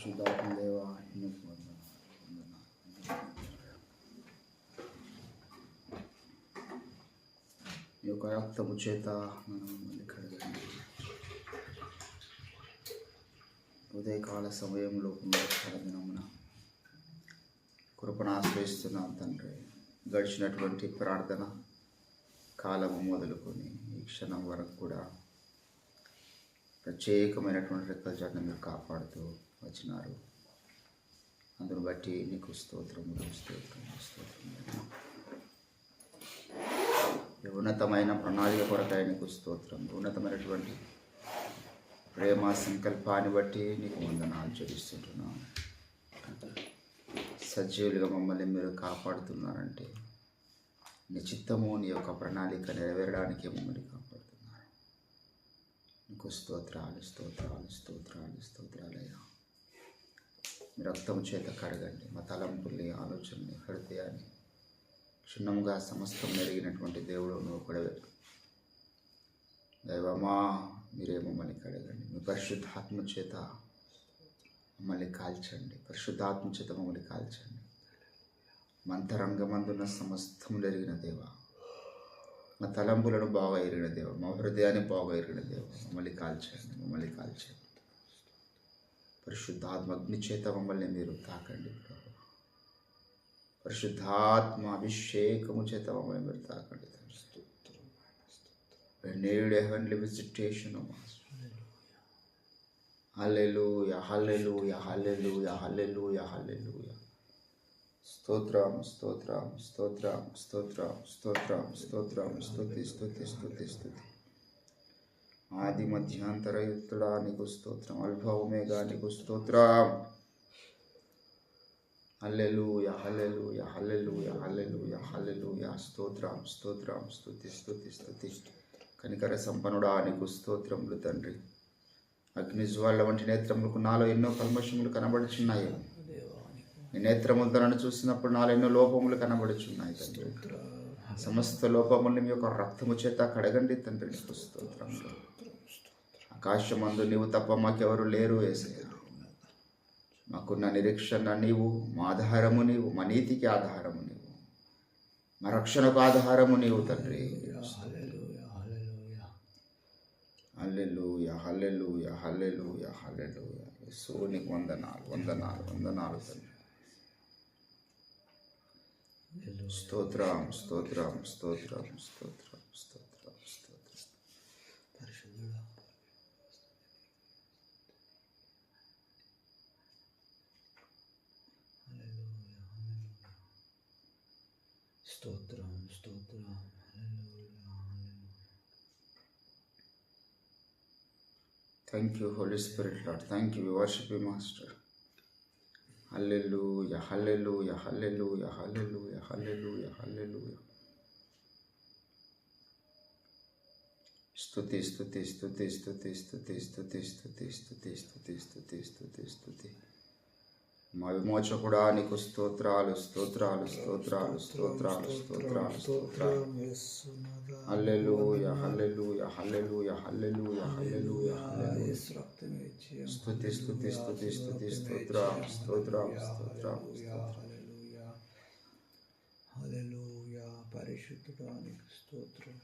పరిశుద్ధాత్మ దేవా నీకు వందనాలు. ఈ యొక్క రక్తము చేత మనం మళ్ళీ కడగండి. ఉదయకాల సమయంలో పునరుద్ధరణమున కృపను ఆశ్రయిస్తున్నాం తండ్రి. గడిచినటువంటి ప్రార్థన కాలము మొదలుకొని ఈ క్షణం వరకు కూడా ప్రత్యేకమైనటువంటి రెక్కల మీరు కాపాడుతూ వచ్చినారు. అందును బట్టి నీకు స్తోత్రములు స్తోత్రములు స్తోత్రములు. ఉన్నతమైన ప్రణాళిక కొరకాయ నీకు స్తోత్రం. ఉన్నతమైనటువంటి ప్రేమ సంకల్పాన్ని బట్టి నీకు వందనాలు చెల్లిస్తుంటున్నాను. సజీవులుగా మమ్మల్ని మీరు కాపాడుతున్నారంటే నీ చిత్తము నీ యొక్క ప్రణాళిక నెరవేరడానికి మమ్మల్ని కాపాడుతున్నారు. నీకు స్తోత్రాలు స్తోత్రాలు స్తోత్రాలు స్తోత్రాలయ్యా. మీ రక్తం చేత కడగండి. మా తలంపుల్ని ఆలోచనని హృదయాన్ని క్షుణ్ణంగా సమస్తం మెరిగినటువంటి దేవుడు నువ్వు కూడా దైవమా మీరే మమ్మల్ని కడగండి. మీ పరిశుద్ధాత్మ చేత మమ్మల్ని కాల్చండి. పరిశుద్ధాత్మ చేత మమ్మల్ని కాల్చండి. మంతరంగమందున్న సమస్తం ఎరిగిన దేవ, మా తలంపులను బాగా ఎరిగిన దేవ, మా హృదయాన్ని బాగా ఎరిగిన దేవ, మమ్మల్ని కాల్చండి. మమ్మల్ని కాల్చండి. పరిశుద్ధాత్మ అగ్ని చేత మమ్మల్ని మీరు తాకండి. పరిశుద్ధాత్మ అభిషేకము చేత మమ్మల్ని మీరు తాకండి. renewed heavenly visitation of us. Hallelujah, hallelujah, hallelujah, hallelujah, hallelujah. స్తోత్రం స్తోత్రం స్తోత్రం స్తోత్రం స్తోత్రం స్తోత్రం స్తుతి స్తుతి స్తుతి స్తుతి. ఆది మధ్యాంతరయుక్తుడా నీకు స్తోత్రం. అల్ఫా ఒమేగా నీకు స్తోత్రం. హల్లెలూయా హల్లెలూయా హల్లెలూయా హల్లెలూయా హల్లెలూయా. స్తోత్రం స్తోత్రం స్తుతి స్తుతి స్తుతి. కనికర సంపన్నుడా నీకు స్తోత్రములు తండ్రి. అగ్నిజ్వాల వంటి నేత్రములకు నాలో ఎన్నో కల్మషములు కనబడుచున్నాయి. నీ నేత్రములతో నన్ను చూసినప్పుడు నాలో ఎన్నో లోపములు కనబడుచున్నాయి తండ్రి. సమస్త లోపముల్ని మీ యొక్క రక్తము చేత కడగండి తండ్రి. నీకు స్తోత్రములు. ఆకాశమందు నీవు తప్ప మాకెవరు లేరు యేసయ్య. మాకున్న నిరీక్షణ నీవు, మా ఆధారము నీవు, మా నీతికి ఆధారము నీవు, మా రక్షణకు ఆధారము నీవు తండ్రి. హల్లెలూయా హల్లెలూయా హల్లెలూయా హల్లెలూయా. యేసు నీకు వందనాలు వందనాలు వందనాలు తండ్రి. స్తోత్రం స్తోత్రం స్తోత్రం స్తోత్రం స్తోత్రం స్తోత్రం. స్తోత్రం స్తోత్రం. Thank you, Holy Spirit, Lord. Thank you. We worship you, Master. Hallelujah, hallelujah, hallelujah, hallelujah, hallelujah, hallelujah. స్తుతి స్తుతి స్తుతి స్తుతి స్తుతి స్తుతి స్తుతి స్తుతి స్తుతి స్తుతి స్తుతి స్తుతి. మా విమోచకుడా నీకు స్తోత్రాలు స్తోత్రాలు స్తోత్రాలు స్తోత్రాలు స్తోత్రాలు స్తోత్రాలు. హల్లెలూయా హల్లెలూయా హల్లెలూయా హల్లెలూయా హల్లెలూయా హల్లెలూయా. స్తుతి స్తుతి స్తుతి స్తుతి స్తోత్రం స్తోత్రం స్తోత్రం హల్లెలూయా హల్లెలూయా. పరిశుద్ధుడా నీకు స్తోత్రం.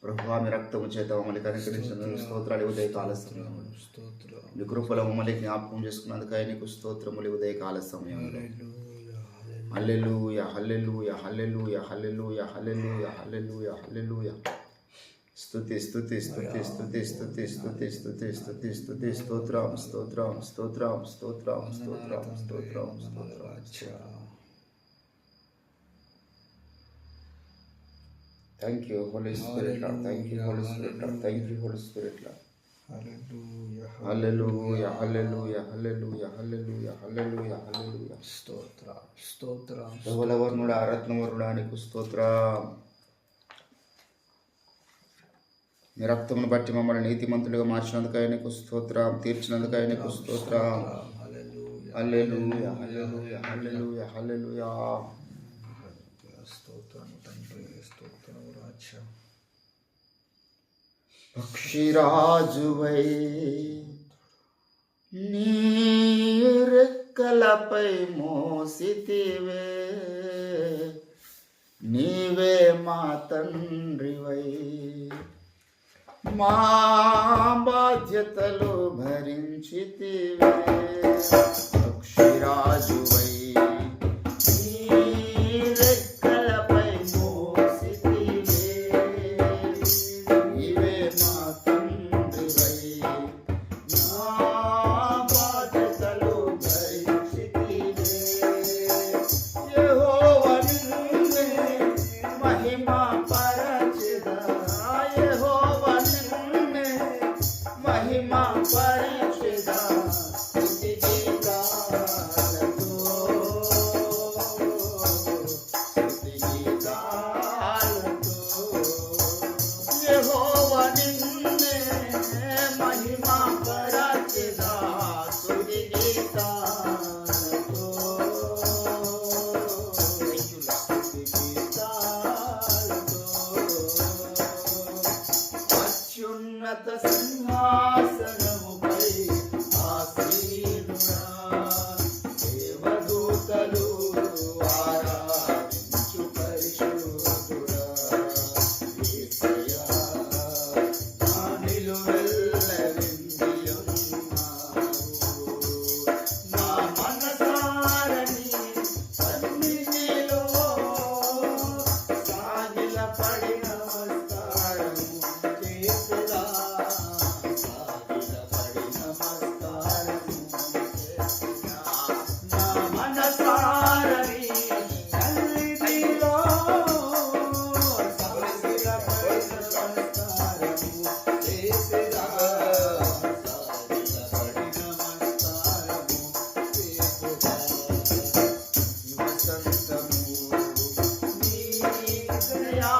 ప్రభువా మీ రక్తము చేత మమ్మల్ని కనికరించిన స్తోత్రాలు. ఉదయ కాల సమయంలో నీ కృపలో మమ్మల్ని జ్ఞాపకం చేసుకున్నందుకై నీకు స్తోత్రములు. ఉదయ కాల సమయంలో హల్లెలూయా హల్లెలూయా హల్లెలూయా హల్లెలూయా హల్లెలూయా హల్లెలూయా హల్లెలూయా. స్తుతి స్తుతి స్తుతి స్తుతి స్తుతి స్తుతి స్తుతి స్తుతి స్తుతి. స్తోత్రం స్తోత్రం స్తోత్రం స్తోత్రం స్తోత్రం స్తోత్రం స్తోత్రం. Thank you, Holy Spirit, Lord. Thank you, Holy Spirit, Lord. Thank you, Holy Spirit, Lord. Hallelujah, hallelujah, hallelujah, hallelujah, hallelujah, hallelujah, hallelujah. స్తోత్రం స్తోత్రం. ధవలవర్ణుడా రత్నవర్ణుడా నీకు స్తోత్రం. నీ రక్తమును బట్టి మమ్మల్ని నీతిమంతులుగా మార్చినందుకై నీకు స్తోత్రం. తీర్చినందుకై నీకు స్తోత్రం. హల్లెలూయా హల్లెలూయా హల్లెలూయా హల్లెలూయా. స్తోత్రం తండ్రి. స్తోత్రం రాజా. పక్షిరాజువై నీ రెక్కలపై మోసితివే, నీవే మా తండ్రివై, మా బాధ్యతలు భరించితివే, పక్షిరాజువై నీ రెక్కలపై మోసితివే, నీవే మా తండ్రివై, మా బాధ్యతలు భరించితివే. యెహోవా నిన్నే మహిమ పరచెదా, యెహోవా నిన్నే మహిమ పరచెదా, స్తుతి గీతాలతో, స్తుతి గీతాలతో. యెహోవా నిన్నే మహిమ పరచెదా, స్తుతి గీతాలతో, స్తుతి గీతాలతో. అత్యున్నత సింహాసనముపై ఆసీనుడా, దేవదూతలు ఆరాధించు పరిశుద్ధుడా, యేసయ్యా నా నిలువెల్లవిందియున్నావు. నా మనసారని సన్నిధిలో సాగిలపడి నమస్కారము చేసెదా, సాగిలపడి నమస్కారము చేసెదా. నా మనసారని సన్నిధిలో సాగిలపడి నమస్కారము చేసెదా, సాగిలపడి నమస్కారము చేసెదా. వసంతము నీ దయా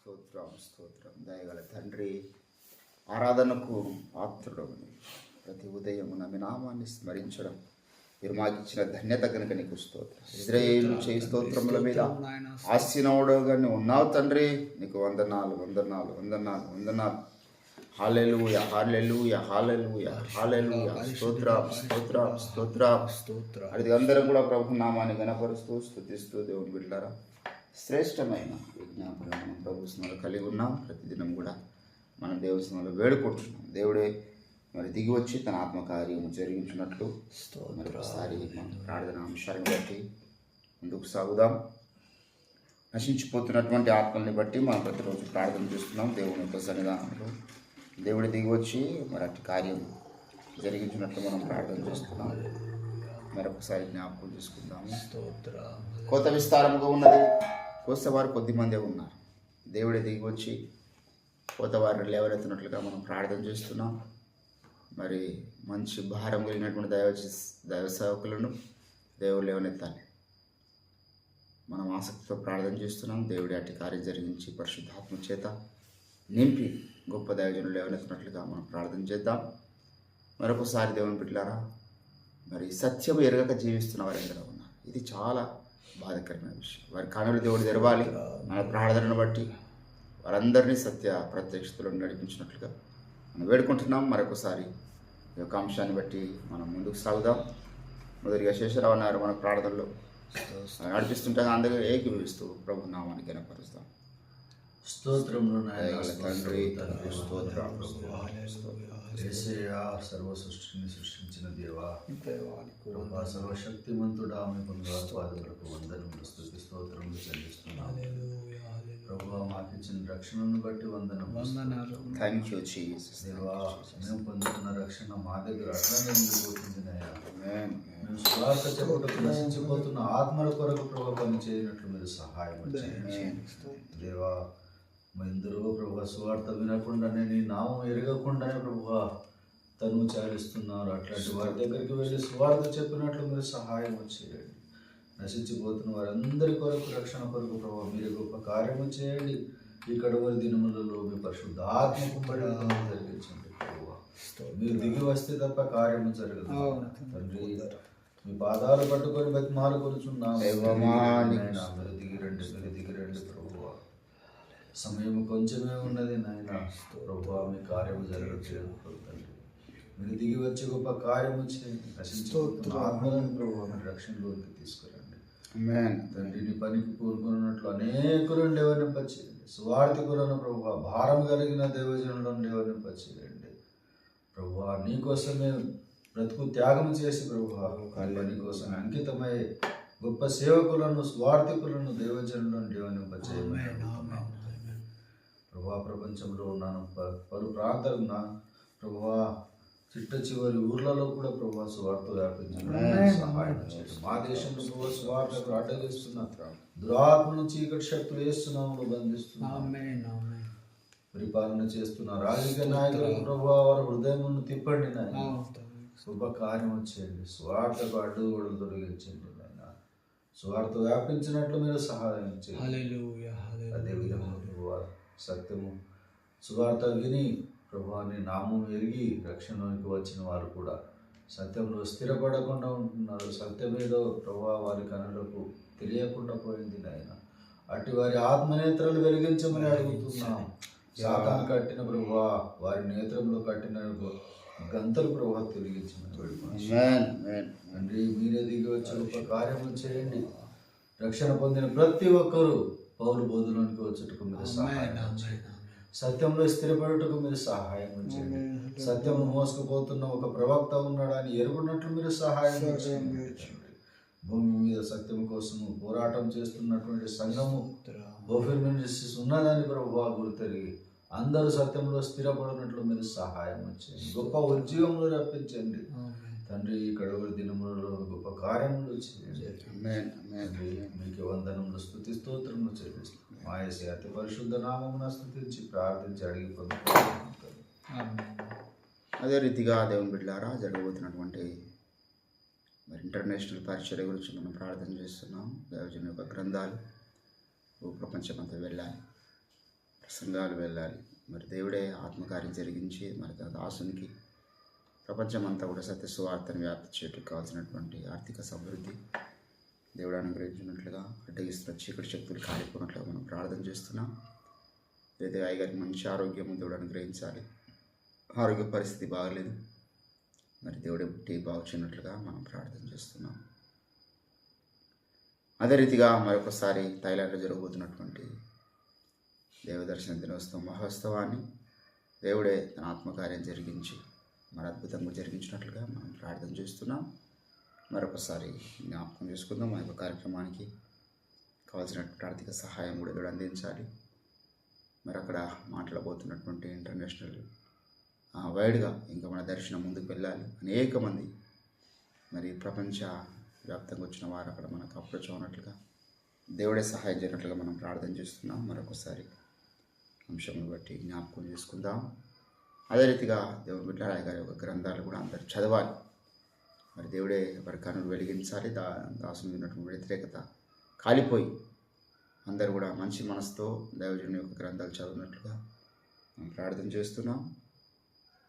స్తోత్రం స్తోత్రం. దయగల తండ్రి, ఆరాధనకు పాత్రుడవు. ప్రతి ఉదయం మీ నామాన్ని స్మరించడం మీరు మాకు ఇచ్చిన ధన్యత కనుక నీకు స్తోత్రం. ఇజ్రాయేలు చేయి స్తోత్రముల మీద ఆశీనవుడుగా నువ్వు ఉన్నావు తండ్రి. నీకు వందనాలు వందనాలు వందనాలు వందనాలు. హల్లెలూయా హల్లెలూయా హల్లెలూయా హల్లెలూయా. స్తోత్రం స్తోత్రం స్తోత్రం. అది అందరం కూడా ప్రభు నామాన్ని గణపరుస్తూ స్తుతిస్తూ దేవుని బిడ్డలారా శ్రేష్టమైన విజ్ఞాపన మనం ప్రభు స్మరణ కలిగి ఉన్నాం. ప్రతిదినం కూడా మనం దేవుని స్మరణలో వేడుకుంటున్నాం. దేవుడే మరి దిగి వచ్చి తన ఆత్మకార్యము జరిగించినట్లు మరి ఒకసారి మనం ప్రార్థన అంశాన్ని బట్టి ముందుకు సాగుదాం. నశించిపోతున్నటువంటి ఆత్మల్ని బట్టి మనం ప్రతిరోజు ప్రార్థన చేస్తున్నాం. దేవుని యొక్క సన్నిధానంలో దేవుడి దిగి వచ్చి మరి అట్టి కార్యం జరిగించినట్లు మనం ప్రార్థన చేస్తున్నాం. మరొకసారి జ్ఞాపకం చేసుకుందాము. కొత్త విస్తారముగా ఉన్నది. కోసేవారు కొద్దిమందే ఉన్నారు. దేవుడి దిగి వచ్చి కొత్త వారిని లేవనెత్తినట్లుగా మనం ప్రార్థన చేస్తున్నాం. మరి మంచి భారం కలిగినటువంటి దైవ సేవకులను దేవుడు లేవనెత్తాలి. మనం ఆసక్తితో ప్రార్థన చేస్తున్నాం. దేవుడి అట్టి కార్యం జరిగించి పరిశుద్ధాత్మ చేత నింపి గొప్ప దైవజనులు లేవనెత్తినట్లుగా మనం ప్రార్థన చేద్దాం. మరొకసారి దేవుని బిడ్డలారా, మరి సత్యం ఎరగక జీవిస్తున్న వారు ఎందరో ఉన్నారు. ఇది చాలా బాధాకరమైన విషయం. వారి కనులు దేవుడు తెరవాలి. మన ప్రార్థనను బట్టి వారందరినీ సత్య ప్రత్యక్షతలను నడిపించినట్లుగా మనం వేడుకుంటున్నాం. మరొకసారి ఈ యొక్క అంశాన్ని బట్టి మనం ముందుకు సాగుదాం. మొదటిగా శేషరావు గారు మన ప్రార్థనలో నడిపిస్తుంటే అందరూ ఏకీభవిస్తూ ప్రభు నామాన్ని గణపరుస్తాం. స్తోత్రములు తండ్రి, సర్వ సృష్టిని సృష్టించిన దేవా, సర్వశక్తిమంతుడా, మీ పొందాత్వాదులకు వందనములు స్తుతి స్తోత్రములు చెల్లిస్తున్నాము. ప్రభువా, మాకు ఇచ్చిన రక్షణను బట్టి వందనాలు. Thank you Jesus. దేవా, మేము పొందుతున్న రక్షణ మా దగ్గర అట్లనే ఉండిపోతుంది నాయనా. మేము సువార్త చెప్పుటకు నశించిపోతున్న ఆత్మల కొరకు ప్రభు పని చేయనట్లు మీరు సహాయం చేయండి. దేవా, ఎందరో ప్రభు సువార్త వినకుండానే నీ నామం ఎరగకుండానే ప్రభు తను చాలిస్తున్నారు. అట్లాంటి వారి దగ్గరికి వెళ్ళి సువార్త చెప్పినట్లు మీరు సహాయం చేయండి. నశించిపోతున్న వారందరి కొరకు రక్షణ కొరకు ప్రభు మీరు గొప్ప కార్యము చేయండి. ఈ కడవరి దినములలో మీ పరిశుద్ధ ఆత్మకు జరిగించండి. ప్రభు మీరు దిగి వస్తే తప్ప కార్యము జరగదు. తండ్రి, మీ పాదాలు పట్టుకొని బతిమాలు కొనుచున్నాము. మీరు దిగిరండి, మీరు దిగిరండి ప్రభు. సమయం కొంచెమే ఉన్నది నాయన. ప్రభు మీ కార్యము జరగట్లేదు. మీరు దిగి వచ్చి గొప్ప కార్యము చేయండి. నశించిపోతున్న ఆత్మలను ప్రభు మీరు రక్షణలోకి తీసుకురండి. తండ్రిని పనికి పూనుకున్నట్లు అనేకులను లేవనింపచేయండి. స్వార్థికులను ప్రభు భారం కలిగిన దేవజనులను లేవనింపచేయండి. ప్రభు నీకోసమే బ్రతుకు త్యాగం చేసి ప్రభు పని కోసం అంకితమై గొప్ప సేవకులను స్వార్థికులను దేవజనులను లేవనింపచేయమని ప్రభా. ప్రపంచంలో ఉన్నాను పలు ప్రాంతాలున్నా ప్రభా, చిట్ట చివరి ఊర్లలో కూడా ప్రభా సువార్త వ్యాపించడం సహాయం చేయండి. మా దేశంలో ప్రభా సువార్తకు అడ్డగిస్తున్న దురాత్మను చీకటి శక్తులు వేస్తున్నాము, బంధిస్తున్నాము. పరిపాలన చేస్తున్న రాజకీయ నాయకులకు ప్రభా వారి హృదయమును తిప్పండి నాయన. శుభ కార్యం చేయండి. స్వార్థకు అడ్డుగోడలు తొలగించండి నాయన. స్వార్థ వ్యాపించినట్లు మీరు సహాయం చేయండి. అదేవిధంగా ప్రభా సత్యము సువార్త విని ప్రభువాని నామం ఎరిగి రక్షణలోకి వచ్చిన వారు కూడా సత్యంలో స్థిరపడకుండా ఉంటున్నారు. సత్యమేదో ప్రభా వారి కనులకు తెలియకుండా పోయింది నాయన. అట్టి వారి ఆత్మనేత్రాలు వెలిగించమని అడుగుతున్నాం. సాతాను కట్టిన ప్రభువా వారి నేత్రంలో కట్టిన గంతలు ప్రభా తొలగించమని పెడుతున్నాం. తండ్రి, మీరే దిగి వచ్చి ఒక కార్యము చేయండి. రక్షణ పొందిన ప్రతి ఒక్కరూ పౌలు బోధలోనికి వచ్చేటకు మీరు సహాయం చేయండి. సత్యంలో స్థిరపడటకు మీరు సహాయం చేయండి. సత్యం మోసుకుపోతున్న ఒక ప్రవక్త ఉన్నాడని ఎరుగున్నట్లు మీరు సహాయం చేయండి. భూమి మీద సత్యం కోసము పోరాటం చేస్తున్నటువంటి సంఘము బోఫిర్ మినిస్ట్రీస్ ఉన్నదని ప్రభు గుర్తెరిగి అందరూ సత్యంలో స్థిరపడినట్లు మీరు సహాయం చేయండి. గొప్ప ఉద్యోగంలో రప్పించండి తండ్రి. కడవరి దినములలో గొప్ప కార్యములు చేయండి. మీకు వందనములు స్తుతి స్తోత్రములు చెల్లిస్తాం. మాయసి అతి పరిశుద్ధ నామమున స్తుతించి ప్రార్థించి అడిగి పొందుతాం. అదే రీతిగా దేవుని బిడ్డలారా, జరగబోతున్నటువంటి మరి ఇంటర్నేషనల్ పరిచర్య గురించి మనం ప్రార్థన చేస్తున్నాం. దైవజనుల యొక్క గ్రంథాలు ప్రపంచమంతా వెళ్ళాలి. సంఘాలు వెళ్ళాలి. మరి దేవుడే ఆత్మకార్యం జరిగించి మరి తన దాసునికి ప్రపంచమంతా కూడా సత్య సువార్తను వ్యాప్తి చేయడానికి కావాల్సినటువంటి ఆర్థిక సమృద్ధి దేవుడు అనుగ్రహించినట్లుగా అడ్డగిస్తున్న చీకటి శక్తులు కాలిపోయినట్లుగా మనం ప్రార్థన చేస్తున్నాం. లేదా అయ్యగారికి మంచి ఆరోగ్యం దేవుడు అనుగ్రహించాలి. ఆరోగ్య పరిస్థితి బాగలేదు, మరి దేవుడే పుట్టి బాగు చేయనట్లుగా మనం ప్రార్థన చేస్తున్నాం. అదే రీతిగా మరొకసారి థాయిలాండ్లో జరగబోతున్నటువంటి దేవదర్శన దినోత్సవం మహోత్సవాన్ని దేవుడే తన ఆత్మకార్యం జరిగించి మరి అద్భుతంగా జరిగించినట్లుగా మనం ప్రార్థన చేస్తున్నాం. మరొకసారి జ్ఞాపకం చేసుకుందాం. మా యొక్క కార్యక్రమానికి కావాల్సినటువంటి ఆర్థిక సహాయం కూడా దేవుడు అందించాలి. మరి అక్కడ మాట్లాడబోతున్నటువంటి ఇంటర్నేషనల్ వైడ్గా ఇంకా మన దర్శనం ముందుకు వెళ్ళాలి. అనేక మంది మరి ప్రపంచ వ్యాప్తంగా వచ్చిన వారు అక్కడ మనకు అప్రోచ్ అవునట్లుగా దేవుడే సహాయం చేయనట్లుగా మనం ప్రార్థన చేస్తున్నాం. మరొకసారి అంశంను బట్టి జ్ఞాపకం చేసుకుందాం. అదే రీతిగా దేవుడు బిడ్డరాయ గారి యొక్క గ్రంథాలు కూడా అందరు చదవాలి. మరి దేవుడే వారి కన్నులు వెలిగించాలి. దాసుని ఉన్నటువంటి వ్యతిరేకత కాలిపోయి అందరూ కూడా మంచి మనసుతో దైవజనుని యొక్క గ్రంథాలు చదివినట్లుగా మనం ప్రార్థన చేస్తున్నాం.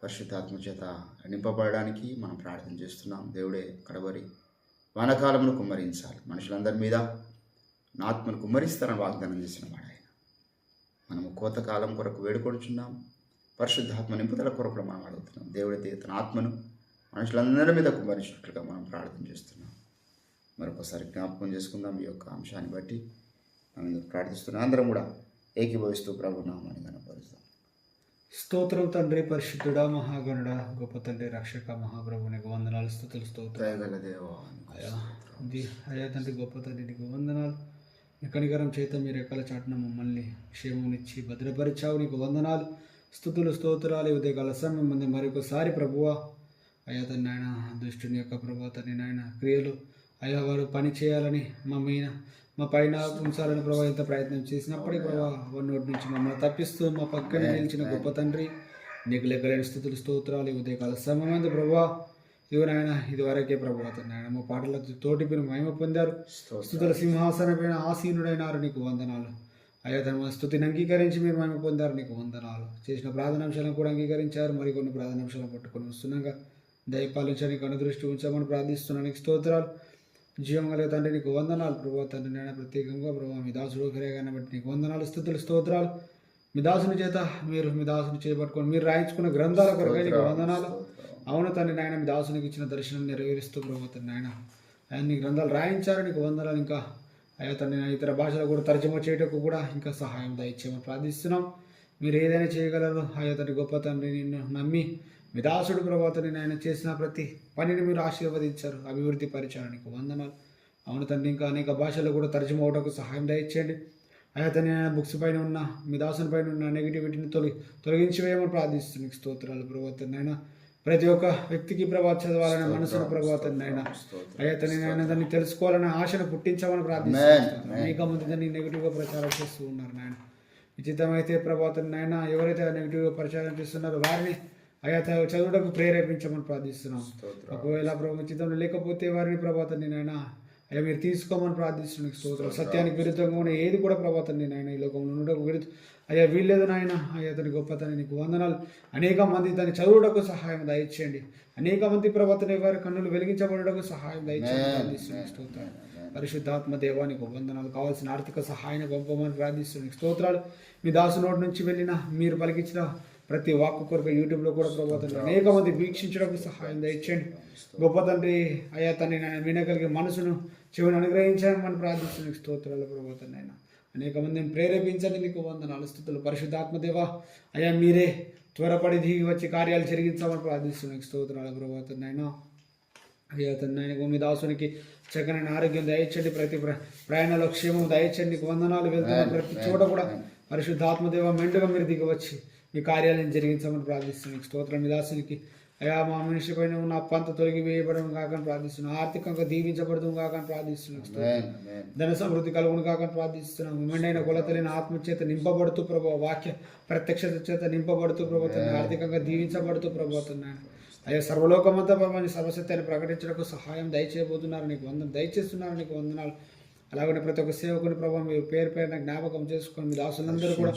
పరిశుద్ధాత్మ చేత నింపబడడానికి మనం ప్రార్థన చేస్తున్నాం. దేవుడే కడవరి వానకాలమును కుమ్మరించాలి. మనుషులందరి మీద నా ఆత్మను కుమ్మరిస్తారని వాగ్దానం చేసిన వాడు ఆయన. మనము కోతకాలం కొరకు వేడుకొడుచున్నాం. పరిశుద్ధాత్మ నింపుదల కొరకు కూడా మనం అడుగుతున్నాం. దేవుడి తన ఆత్మను మనుషులందరి మీద కుమ్మరించినట్లుగా మనం ప్రార్థన చేస్తున్నాం. మరొకసారి జ్ఞాపకం చేసుకుందాం. ఈ యొక్క అంశాన్ని బట్టి మనం ప్రార్థిస్తున్నాం. అందరం కూడా ఏకీభవిస్తూ ప్రభునామాన్ని కనపరుస్తాం. స్తోత్రం తండ్రి, పరిశుద్ధుడా, మహాగణుడా, గొప్ప తండ్రి, రక్షక, మహాప్రభు, నీకు వందనాలు, స్తుతులు, స్తోత్రం. దయగల దేవా, అయ్యా తండ్రి, గొప్ప తండ్రి, నీకు వందనాలు. నీ కనికరం చేత మీరు ఎక్కల చాటున మమ్మల్ని క్షేమమునిచ్చి భద్రపరిచావు, నీకు వందనాలు, స్తుతులు, స్తోత్రాలు. ఉదయకాల సమయం ముందు మరొకసారి ప్రభువా అయ్యా తండ్రి నాయన దుష్టుని యొక్క ప్రభు తండ్రి నాయన క్రియలు అయ్యా వారు పని చేయాలని మా పైన ఉంచాలని ప్రభావ ఎంత ప్రయత్నం చేసినప్పటికీ ప్రభావ వారి నోటి నుంచి మమ్మల్ని తప్పిస్తూ మా పక్కన నిలిచిన గొప్ప తండ్రి, నీకు లెక్కలేని స్థుతులు, స్తోత్రాలు. ఉదయకాల సమయం ప్రభావ ఇవరైనా ఇది వరకే ప్రభావ నాయన మా పాటలతో తోటి మీరు మహిమ పొందారు. స్తుతుల సింహాసన పైన ఆసీనుడైనారు, నీకు వందనాలు. అయ్యా తన స్థుతిని అంగీకరించి మీరు మహిమ పొందారు, నీకు వందనాలు. చేసిన ప్రార్థనాంశాలను కూడా అంగీకరించారు. మరికొన్ని ప్రార్థనాంశాలను పట్టుకొని వస్తున్నాగా దయపాలించడానికి అనుదృష్టి ఉంచామని ప్రార్థిస్తున్నాను. నీకు స్తోత్రాలు. జీవం కలిగే తండ్రి, నీకు వందనాలు ప్రభావ తండ్రి నాయన. ప్రత్యేకంగా ప్రభావ మీ దాసుడు ఒకరేగానే బట్టి నీకు వందనాలు, స్తుతులు, స్తోత్రాలు. మీ దాసుని చేత మీ దాసుని చేపట్టుకొని మీరు రాయించుకున్న గ్రంథాల కొరకై నీకు వందనాలు. అవును తండ్రి నాయన, మీ దాసునికి ఇచ్చిన దర్శనం నెరవేరుస్తూ ప్రభావ తండ్రి నాయన ఆయన నీ గ్రంథాలు రాయించారు, నీకు వందనాలు. ఇంకా అయ్యా తండ్రి ఇతర భాషలు కూడా తర్జుమా చేయటకు కూడా ఇంకా సహాయం దయచేయమని ప్రార్థిస్తున్నాం. మీరు ఏదైనా చేయగలరు అయ్యా తండ్రి, గొప్ప తండ్రి. నిన్ను నమ్మి మీ దాసుడు ప్రభావ తండ్రి ఆయన చేసిన ప్రతి పనిని మీరు ఆశీర్వదించారు, అభివృద్ధి పరిచారు, నీకు వందనాలు. అవును తండ్రి, ఇంకా అనేక భాషలు కూడా తర్జుమా అవటకు సహాయం దయచేయండి. అయ్యా తండ్రి ఆయన బుక్స్ పైన ఉన్న మీ దాసుని పైన ఉన్న నెగిటివిటీని తొలగించి వేయమని ప్రార్థిస్తుంది. నీకు స్తోత్రాలు ప్రభావ తండ్రి ఆయన. ప్రతి ఒక్క వ్యక్తికి ప్రభావ చదవాలనే మనసును ప్రభావ తండ్రి ఆయన అయ్యా తండ్రి ఆయన దాన్ని తెలుసుకోవాలనే ఆశను పుట్టించమని ప్రార్థిస్తున్నాను. అనేక మంది దాన్ని నెగిటివ్గా ప్రచారం చేస్తూ ఉన్నారు నాయన. ఉచితమైతే ప్రభావ తండ్రి ఆయన ఎవరైతే నెగిటివ్గా ప్రచారం చేస్తున్నారో వారిని అయ్యా చదువుటకు ప్రేరేపించమని ప్రార్థిస్తున్నాం. ఒకవేళ ప్రభు ఉచితంలో లేకపోతే వారిని ప్రభావ తండ్రి నాయన అయ్యా మీరు తీసుకోమని ప్రార్థిస్తున్నాం. స్తోత్రం. సత్యానికి విరుద్ధంగా ఉన్న ఏది కూడా ప్రభావ తండ్రి నాయన ఈ లోకంలో ఉండకు విరుద్ధ అయ్యా వీల్లేదు నాయన. అయ్యా తన గొప్ప తన నీకు వందనాలు. అనేక మంది దాన్ని చదువుటకు సహాయం దయచేయండి. అనేక మంది ప్రభావ తండ్రి వారి కన్నులు వెలిగించబడటకు సహాయం దయచేయండి ప్రార్థిస్తున్నాం. స్తోత్రం. పరిశుద్ధాత్మ దేవానికి వందనాలు. కావాల్సిన ఆర్థిక సహాయాన్ని పంపమని ప్రార్థిస్తున్నాం. స్తోత్రాలు. మీ దాసు నోటి నుంచి వెళ్ళిన మీరు పలికించిన ప్రతి వాక్కు కొరకు యూట్యూబ్లో కూడా ప్రభావ తండ్రి అనేక మంది వీక్షించడానికి సహాయం దయచేయండి. గొప్ప తండ్రి అయ్యా తండ్రి నేను వినగలిగే మనసును చెవిని అనుగ్రహించామని ప్రార్థిస్తున్నాం. స్తోత్రాలు ప్రభావ తండ్రి అయినా అనేక మందిని ప్రేరేపించండి, నీకు వందనాలు, స్తుతులు. పరిశుద్ధాత్మదేవ అయ్యా మీరే త్వరపడి దిగి వచ్చి కార్యాలు జరిగించామని ప్రార్థిస్తున్నాం. స్తోత్రాలు ప్రభావ తండ్రి అయినా. అయ్యా తండ్రి ఆయన మీ దాసునికి చక్కనైన ఆరోగ్యం దయచండి. ప్రతి ప్రయాణంలో క్షేమం దయచండి, నీకు వందనాలు. వెళ్తున్న ప్రతి చోట కూడా పరిశుద్ధాత్మదేవ మెండుగా మీరు దిగి వచ్చి మీ కార్యాలను జరిగించమని ప్రార్థిస్తున్నాం. స్తోత్రం. మీ దాసునికి అయ్యా మా మనిషి పైన ఉన్న అప్పంతా తొలగి వేయబడడం కాకని ప్రార్థిస్తున్నాం. ఆర్థికంగా దీవించబడదు కాకని ప్రార్థిస్తున్నాం. ధన సమృద్ధి కలుగును కాకని ప్రార్థిస్తున్నాం. మెండైన కొలతలైన ఆత్మచేత నింపబడుతూ ప్రభావ వాక్య ప్రత్యక్షత చేత నింపబడుతూ ప్రభుత్వం ఆర్థికంగా దీవించబడుతూ ప్రభుత్వం అయ్యా సర్వలోకమంతా ప్రభావాన్ని సర్వసత్యాన్ని ప్రకటించడానికి సహాయం దయచేయబోతున్నారు, నీకు దయచేస్తున్నారు, నీకు వందనాలు. అలాగనే ప్రతి ఒక్క సేవకుని ప్రభావ మీరు పేరు పేరున జ్ఞాపకం చేసుకొని మీ దాసులందరూ కూడా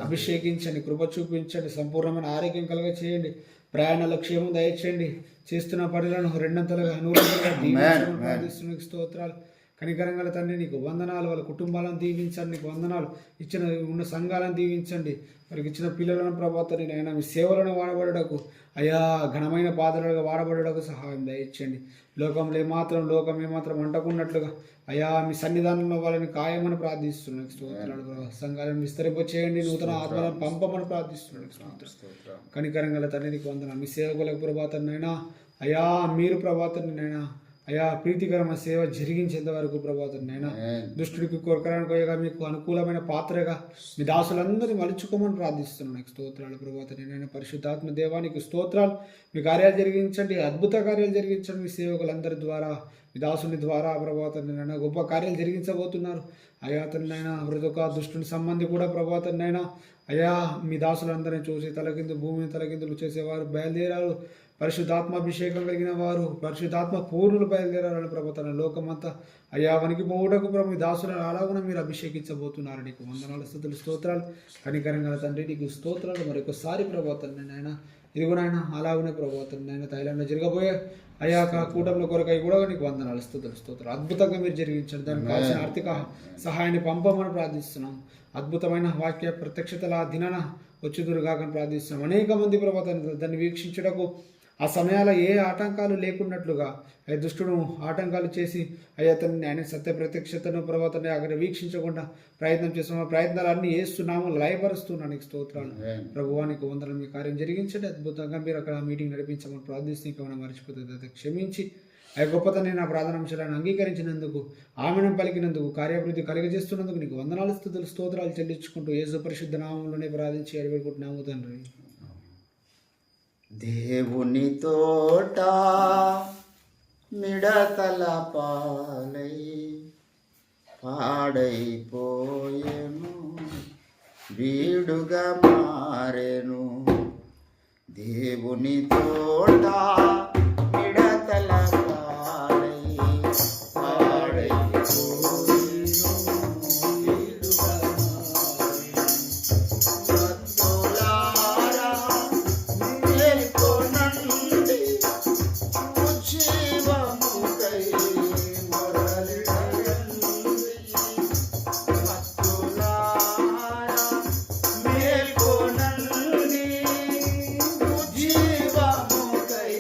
అభిషేకించండి, కృప చూపించండి, సంపూర్ణమైన ఆరోగ్యం కలుగ చేయండి, ప్రయాణాల క్షేమం దయచేయండి, చేస్తున్న పనులను రెండంతలుగా నూరంతలుగా దీవించమని ప్రార్థిస్తున్నాను. స్తోత్రాలు. కనికరంగల తండ్రి నీకు వందనాలు. వాళ్ళ కుటుంబాలను దీవించండి, నీకు వందనాలు. ఇచ్చిన ఉన్న సంఘాలను దీవించండి, వారికి ఇచ్చిన పిల్లలను ప్రభావితం అయినా మీ సేవలను వాడబడకు అయా ఘనమైన పాత్రలుగా వాడబడకు సహాయం దయచేయండి. లోకం ఏమాత్రం అంటకున్నట్లుగా అయా మీ సన్నిధానంలో వాళ్ళని ఖాయమని ప్రార్థిస్తున్నాను. స్తోత్రాలు. సంఘాలను విస్తరింపచేయండి, నూతన ఆత్మలను పంపమని ప్రార్థిస్తున్నాను. స్తోత్రం. కనికరంగల తండ్రి నీకు వందనాలు. మీ సేవకులకు ప్రభావితనైనా అయా మీరు ప్రభావితనైనా అయా ప్రీతికరమైన సేవ జరిగించేంత వరకు ప్రభావితనైనా దుష్టుడికి కొరకరానికోయగా మీకు అనుకూలమైన పాత్రగా మీ దాసులందరినీ మలుచుకోమని ప్రార్థిస్తున్నాను. స్తోత్రాలు. ప్రభావితనైనా పరిశుద్ధాత్మ దేవానికి స్తోత్రాలు. మీ కార్యాలు జరిగించండి, అద్భుత కార్యాలు జరిగించండి. మీ సేవకులందరి ద్వారా మీ దాసుని ద్వారా ప్రభావితనైనా గొప్ప కార్యాలు జరిగించబోతున్నారు. అయా తనైనా ప్రతి ఒక్క దుష్టుని సంబంధి కూడా ప్రభావితనైనా అయా మీ దాసులందరినీ చూసి భూమిని తలకిందులు చేసేవారు బయలుదేరారు. పరిశుద్ధాత్మాభిషేకం కలిగిన వారు పరిశుద్ధాత్మ పూర్ణులు బయలుదేరాలని ప్రభు తన లోకమంతా అయ్యా వనికి పోవుటకు ప్రభు దాసులను అలాగున మీరు అభిషేకించబోతున్నారు. నీకు వందనాలు, స్తుతులు, స్తోత్రాలు. కనికరంగల తండ్రి నీకు స్తోత్రాలు. మరొకసారి ప్రభావితం నాయన ఇదిగునైనా అలాగునే ప్రభావితం నాయన థాయిలాండ్లో జరగబోయే అయ్యా కూటమిల కొరకై కూడా నీకు వందనాలు, స్తుతులు, స్తోత్రాలు. అద్భుతంగా మీరు జరిగించండి. దానికి కావాల్సిన ఆర్థిక సహాయాన్ని పంపమని ప్రార్థిస్తున్నాం. అద్భుతమైన వాక్య ప్రత్యక్షతల దినాన వచ్చుదురుగాకని ప్రార్థిస్తున్నాం. అనేక మంది ప్రభావితం దాన్ని వీక్షించుటకు ఆ సమయాల ఏ ఆటంకాలు లేకున్నట్లుగా దుష్టుడు ఆటంకాలు చేసి అయ్యా తనని ఆయన సత్య ప్రత్యక్షతను ప్రభావితాన్ని అక్కడ వీక్షించకుండా ప్రయత్నం చేస్తున్న ప్రయత్నాలన్నీ చేస్తున్నాము, లయపరుస్తున్నాను. నీకు స్తోత్రాలు. ప్రభువానికి వందలు. మీ కార్యం జరిగించండి. అద్భుతంగా మీరు అక్కడ మీటింగ్ నడిపించమని ప్రార్థిస్తే ఇంకేమైనా మర్చిపోతుంది క్షమించి ఆ గొప్పతని నా ప్రార్థనాంశాలను అంగీకరించినందుకు, ఆమెను పలికినందుకు, కార్యాభివృద్ధి కలిగజేస్తున్నందుకు నీకు వందనాలు, స్తుతులు, స్తోత్రాలు చెల్లించుకుంటూ యేసు పరిశుద్ధ నామంలోనే ప్రార్థించి అడివేడుకుంటున్నాము తండ్రి. దేవుని తోట మిడతల పాలై పాడైపోయెను, వీడుగా మారెను. దేవుని తోట మిడతల పాలై పాడైపోయెను, వీడుగా మారెను. భక్తులారా మేల్కొనండి, ఉజ్జీవముకై మొరలిడండి. భక్తులారా మేల్కొనండి, ఉజ్జీవముకై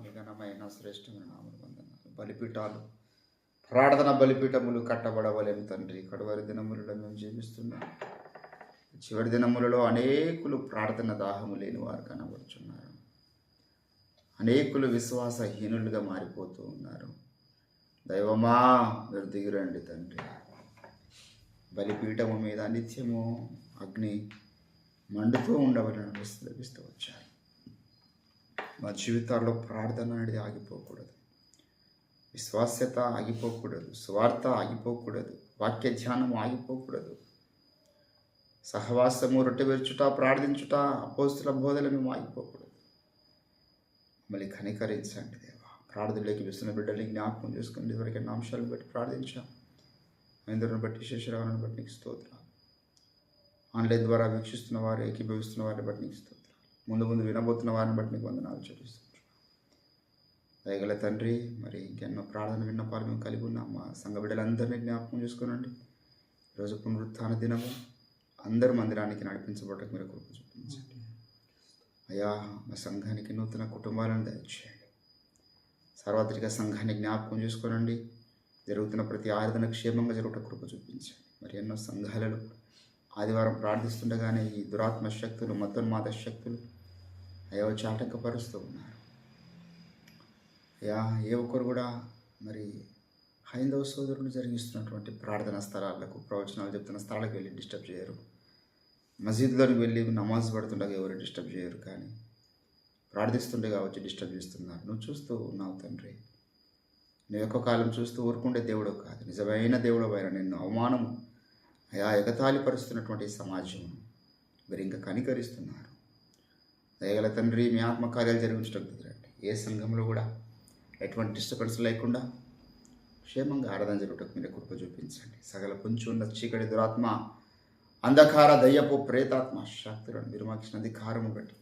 మీ ఘనమైన శ్రేష్టమైన నామమున వందనాలు. బలిపీఠాలు ప్రార్థన బలిపీఠములు కట్టబడవలేము తండ్రి. కడవరి దినములలో మేము జీవిస్తున్నాం. చివరి దినములలో అనేకులు ప్రార్థన దాహము లేని వారు కనబడుచున్నారు. అనేకులు విశ్వాసహీనులుగా మారిపోతూ ఉన్నారు. దైవమా మీరు దిగిరండి తండ్రి. బలిపీఠము మీద నిత్యము అగ్ని మండుతూ ఉండవలని లభిస్తూ వచ్చారు. మా జీవితాల్లో ప్రార్థన అనేది ఆగిపోకూడదు, విశ్వాస్యత ఆగిపోకూడదు, స్వార్థ ఆగిపోకూడదు, వాక్య ధ్యానం ఆగిపోకూడదు. సహవాసము, రొట్టె విరుచుట, ప్రార్థించుట, అపోస్తుల బోధలు మేము ఆగిపోకూడదు. మళ్ళీ కనికరించండి దేవా. ప్రార్థనలోకి విస్తున్న బిడ్డల్ని జ్ఞాపకం చేసుకుని ఇదివరకు ఎన్నో అంశాలను బట్టి ప్రార్థించాం. అందరిని బట్టి శేషరావుని బట్టి నీకు స్తోత్రాలు. ఆన్లైన్ ద్వారా వీక్షిస్తున్న వారు, ఏకీభవిస్తున్న వారిని బట్టి నీకు స్తోత్రాలు. ముందు ముందు వినబోతున్న వారిని బట్టి నీకు వందనాలు చెల్లిస్తున్నాం. దయగల తండ్రి, మరి ఇంకెన్నో ప్రార్థన విన్నపాలు మేము కలిగి ఉన్నాం. మా సంఘ బిడ్డలందరినీ జ్ఞాపకం చేసుకోనండి. ఈరోజు పునరుత్థాన దినము, అందరూ మందిరానికి నడిపించబడటకు మీరు కృప చూపించండి అయ్యా. మా సంఘానికి నూతన కుటుంబాలను దయచేయండి. సార్వత్రిక సంఘాన్ని జ్ఞాపకం చేసుకోనండి. జరుగుతున్న ప్రతి ఆరాధన క్షేమంగా జరుగుట కృప చూపించండి. మరి ఎన్నో సంఘాలలో ఆదివారం ప్రార్థిస్తుండగానే ఈ దురాత్మ శక్తులు, మతోన్మాద శక్తులు అయ్యా వచ్చి ఆటంకపరుస్తూ ఉన్నారు. అయ్యా ఏ ఒక్కరు కూడా మరి హైందవ సోదరులు జరిగిస్తున్నటువంటి ప్రార్థనా స్థలాలకు, ప్రవచనాలు చెప్తున్న స్థలాలకు వెళ్ళి డిస్టర్బ్ చేయరు. మసీద్లోకి వెళ్ళి నమాజ్ పడుతుండగా ఎవరు డిస్టర్బ్ చేయరు. కానీ ప్రార్థిస్తుండగా వచ్చి డిస్టర్బ్ చేస్తున్నారు. నువ్వు చూస్తూ ఉన్నావు తండ్రి. నువ్వు ఎక్కువ కాలం చూస్తూ ఊరుకుంటే దేవుడు కాదు, నిజమైన దేవుడు అయిన నిన్ను అవమానము అయా ఎగతాళి పరుస్తున్నటువంటి సమాజం మీరు ఇంకా కనికరిస్తున్నారు. దయగల తండ్రి, మీ ఆత్మకార్యాలు జరిగించడం కుదరండి. ఏ సంఘంలో కూడా ఎటువంటి డిస్టర్బెన్స్ లేకుండా క్షేమంగా ఆరాధన జరుగుటకు మీరు కృప చూపించండి. సగల పొంచి ఉన్న చీకటి దురాత్మ, అంధకార, దయ్యపు, ప్రేతాత్మ శక్తులను మీరు మాకు ఇచ్చిన అధికారము బట్టి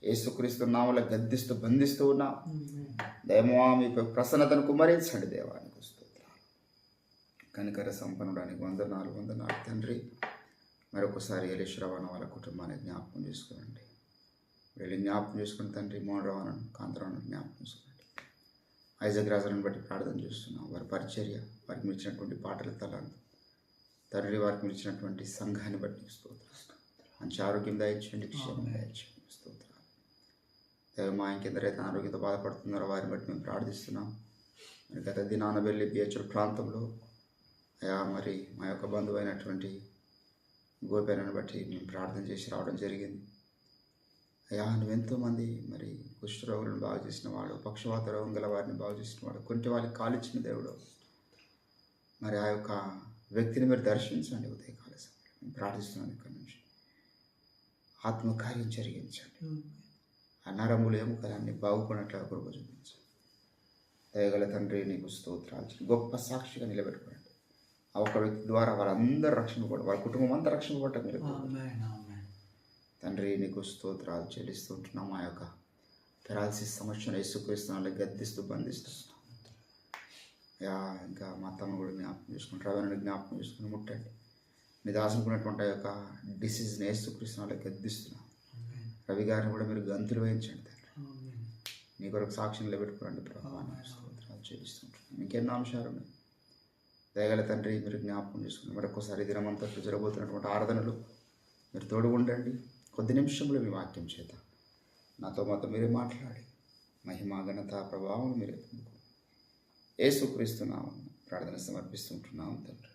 యేసుక్రీస్తు నామములో గద్దిస్తూ బంధిస్తూ ఉన్నాం. దయమా మీ ప్రసన్నతను కుమరించండి. దేవానికి స్తోత్రాలు. కనికర సంపన్నుడానికి వందనాలు తండ్రి. మరొకసారి ఎలీశ్వరవాణ వాళ్ళ కుటుంబాన్ని జ్ఞాపకం చేసుకోండి. వెళ్ళి జ్ఞాపకం చేసుకుని తండ్రి. మోహన్ రావణను, కాంతరావును జ్ఞాపకం చేసుకోండి. ఐజాక్ రాజులను బట్టి ప్రార్థన చేస్తున్నాం. వారి పరిచర్య, వారికి మిచ్చినటువంటి పాటల తలాన్ని తండ్రి, వారికి మిచ్చినటువంటి సంఘాన్ని బట్టి స్తోత్రాలు. మంచి ఆరోగ్యం దయచేయండి, క్షేమం దయచేయండి. స్తోత్రాలు. మా ఇంకెందరైతే అనారోగ్యంతో బాధపడుతున్నారో వారిని బట్టి మేము ప్రార్థిస్తున్నాం. మరి గత దినాన వెళ్ళి బిహెచ్ఎల్ ప్రాంతంలో అయా మరి మా యొక్క బంధువు అయినటువంటి గోపేనని బట్టి మేము ప్రార్థన చేసి రావడం జరిగింది. అయా నువ్వెంతోమంది మరి కుష్ఠరోగులను బాగు చేసిన వాడు, పక్షవాత రోగం గల వారిని బాగు చేసిన వాడు, కొంటి వాళ్ళకి కాలిచ్చిన దేవుడు. మరి ఆ యొక్క వ్యక్తిని మీరు దర్శించండి. ఉదయకాల సమయంలో మేము ప్రార్థిస్తున్నాను. ఇక్కడ నుంచి ఆత్మకార్యం జరిగించండి. ఆ నరములు, ఎముకలన్నీ బాగుపడినట్లుగా కృప చూపించండి. దయగల తండ్రి నీకు స్తోత్రాలు. గొప్ప సాక్షిగా నిలబెట్టుకోండి. ఆ ఒక వ్యక్తి ద్వారా వారందరూ రక్షింపబడి, వారి కుటుంబం అంతా రక్షింపబడటం మీరు తండ్రి నీకు స్తోత్రాలు చెల్లిస్తుంటున్నాం. ఆ యొక్క పెరాలసిస్ సమస్యను యేసుక్రీస్తునామములో గద్దిస్తూ బంధిస్తున్నాం. ఇంకా మా తమ్ముడు కూడా జ్ఞాపకం చేసుకుని, రవీణని జ్ఞాపకం చేసుకుని ముట్టండి. మీ దాసుకున్నటువంటి ఆ యొక్క డిసీజ్ని యేసుక్రీస్తునామములో గద్దిస్తున్నాం. రవి గారిని కూడా మీరు గంతులు వేయించండి తండ్రి. నీ కొరకు సాక్షి నిలబెట్టుకోండి ప్రభావ. స్తోత్రాలు చెల్లిస్తుంటున్నాం. ఇంకెన్నో అంశాలు ఉన్నాయి. దయగల తండ్రి మీరు జ్ఞాపకం చేసుకుని మరొకసారి దినమంతా జరగబోతున్నటువంటి ఆరాధనలు మీరు తోడు ఉండండి. కొద్ది నిమిషంలో మీ వాక్యం చేత నాతో మాతో మీరే మాట్లాడి మహిమ, ఘనత, ప్రభావం మీరే పొందుకోండి. యేసుక్రీస్తునామమున ప్రార్థన సమర్పిస్తుంటున్నాం తండ్రి.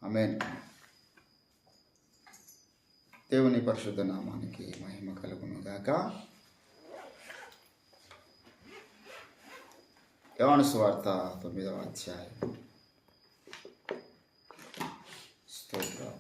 ఆమేన్. దేవుని పరిశుద్ధ నామానికి మహిమ కలుగును గాక. యోహాను సువార్త 9వ అధ్యాయం. స్తోత్రం.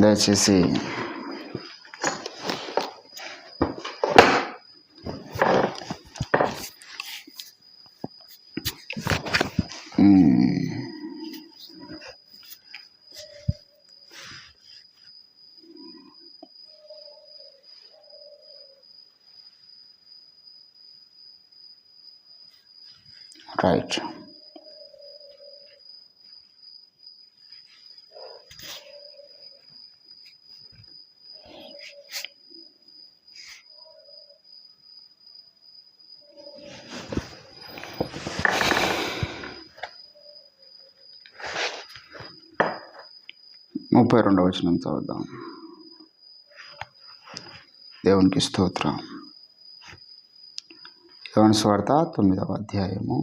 దయచేసి రైట్. ముప్పై 32వ వచనం చదువుదాం. దేవునికి స్తోత్రం. యోహాను సువార్త 9వ అధ్యాయము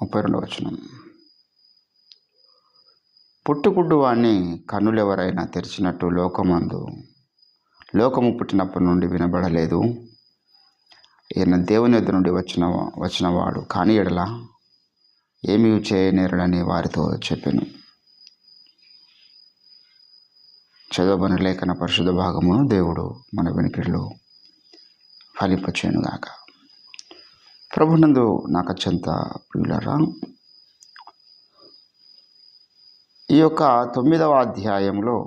32వ వచనం. పుట్టుగుడ్డు వాణ్ణి కన్నులెవరైనా తెరిచినట్టు లోకము పుట్టినప్పటి నుండి వినబడలేదు. ఈయన దేవుని యొద్ద నుండి వచ్చినవాడు కాని ఎడల ఏమీ చేయనేరడని వారితో చెప్పెను. చదవబడిన లేఖన పరిశుద్ధ భాగమును దేవుడు మన వెనుకల్లో ఫలింపచేయునుగాక. ప్రభునందు నాకు అత్యంత ప్రియులారా, ఈ యొక్క 9వ అధ్యాయంలో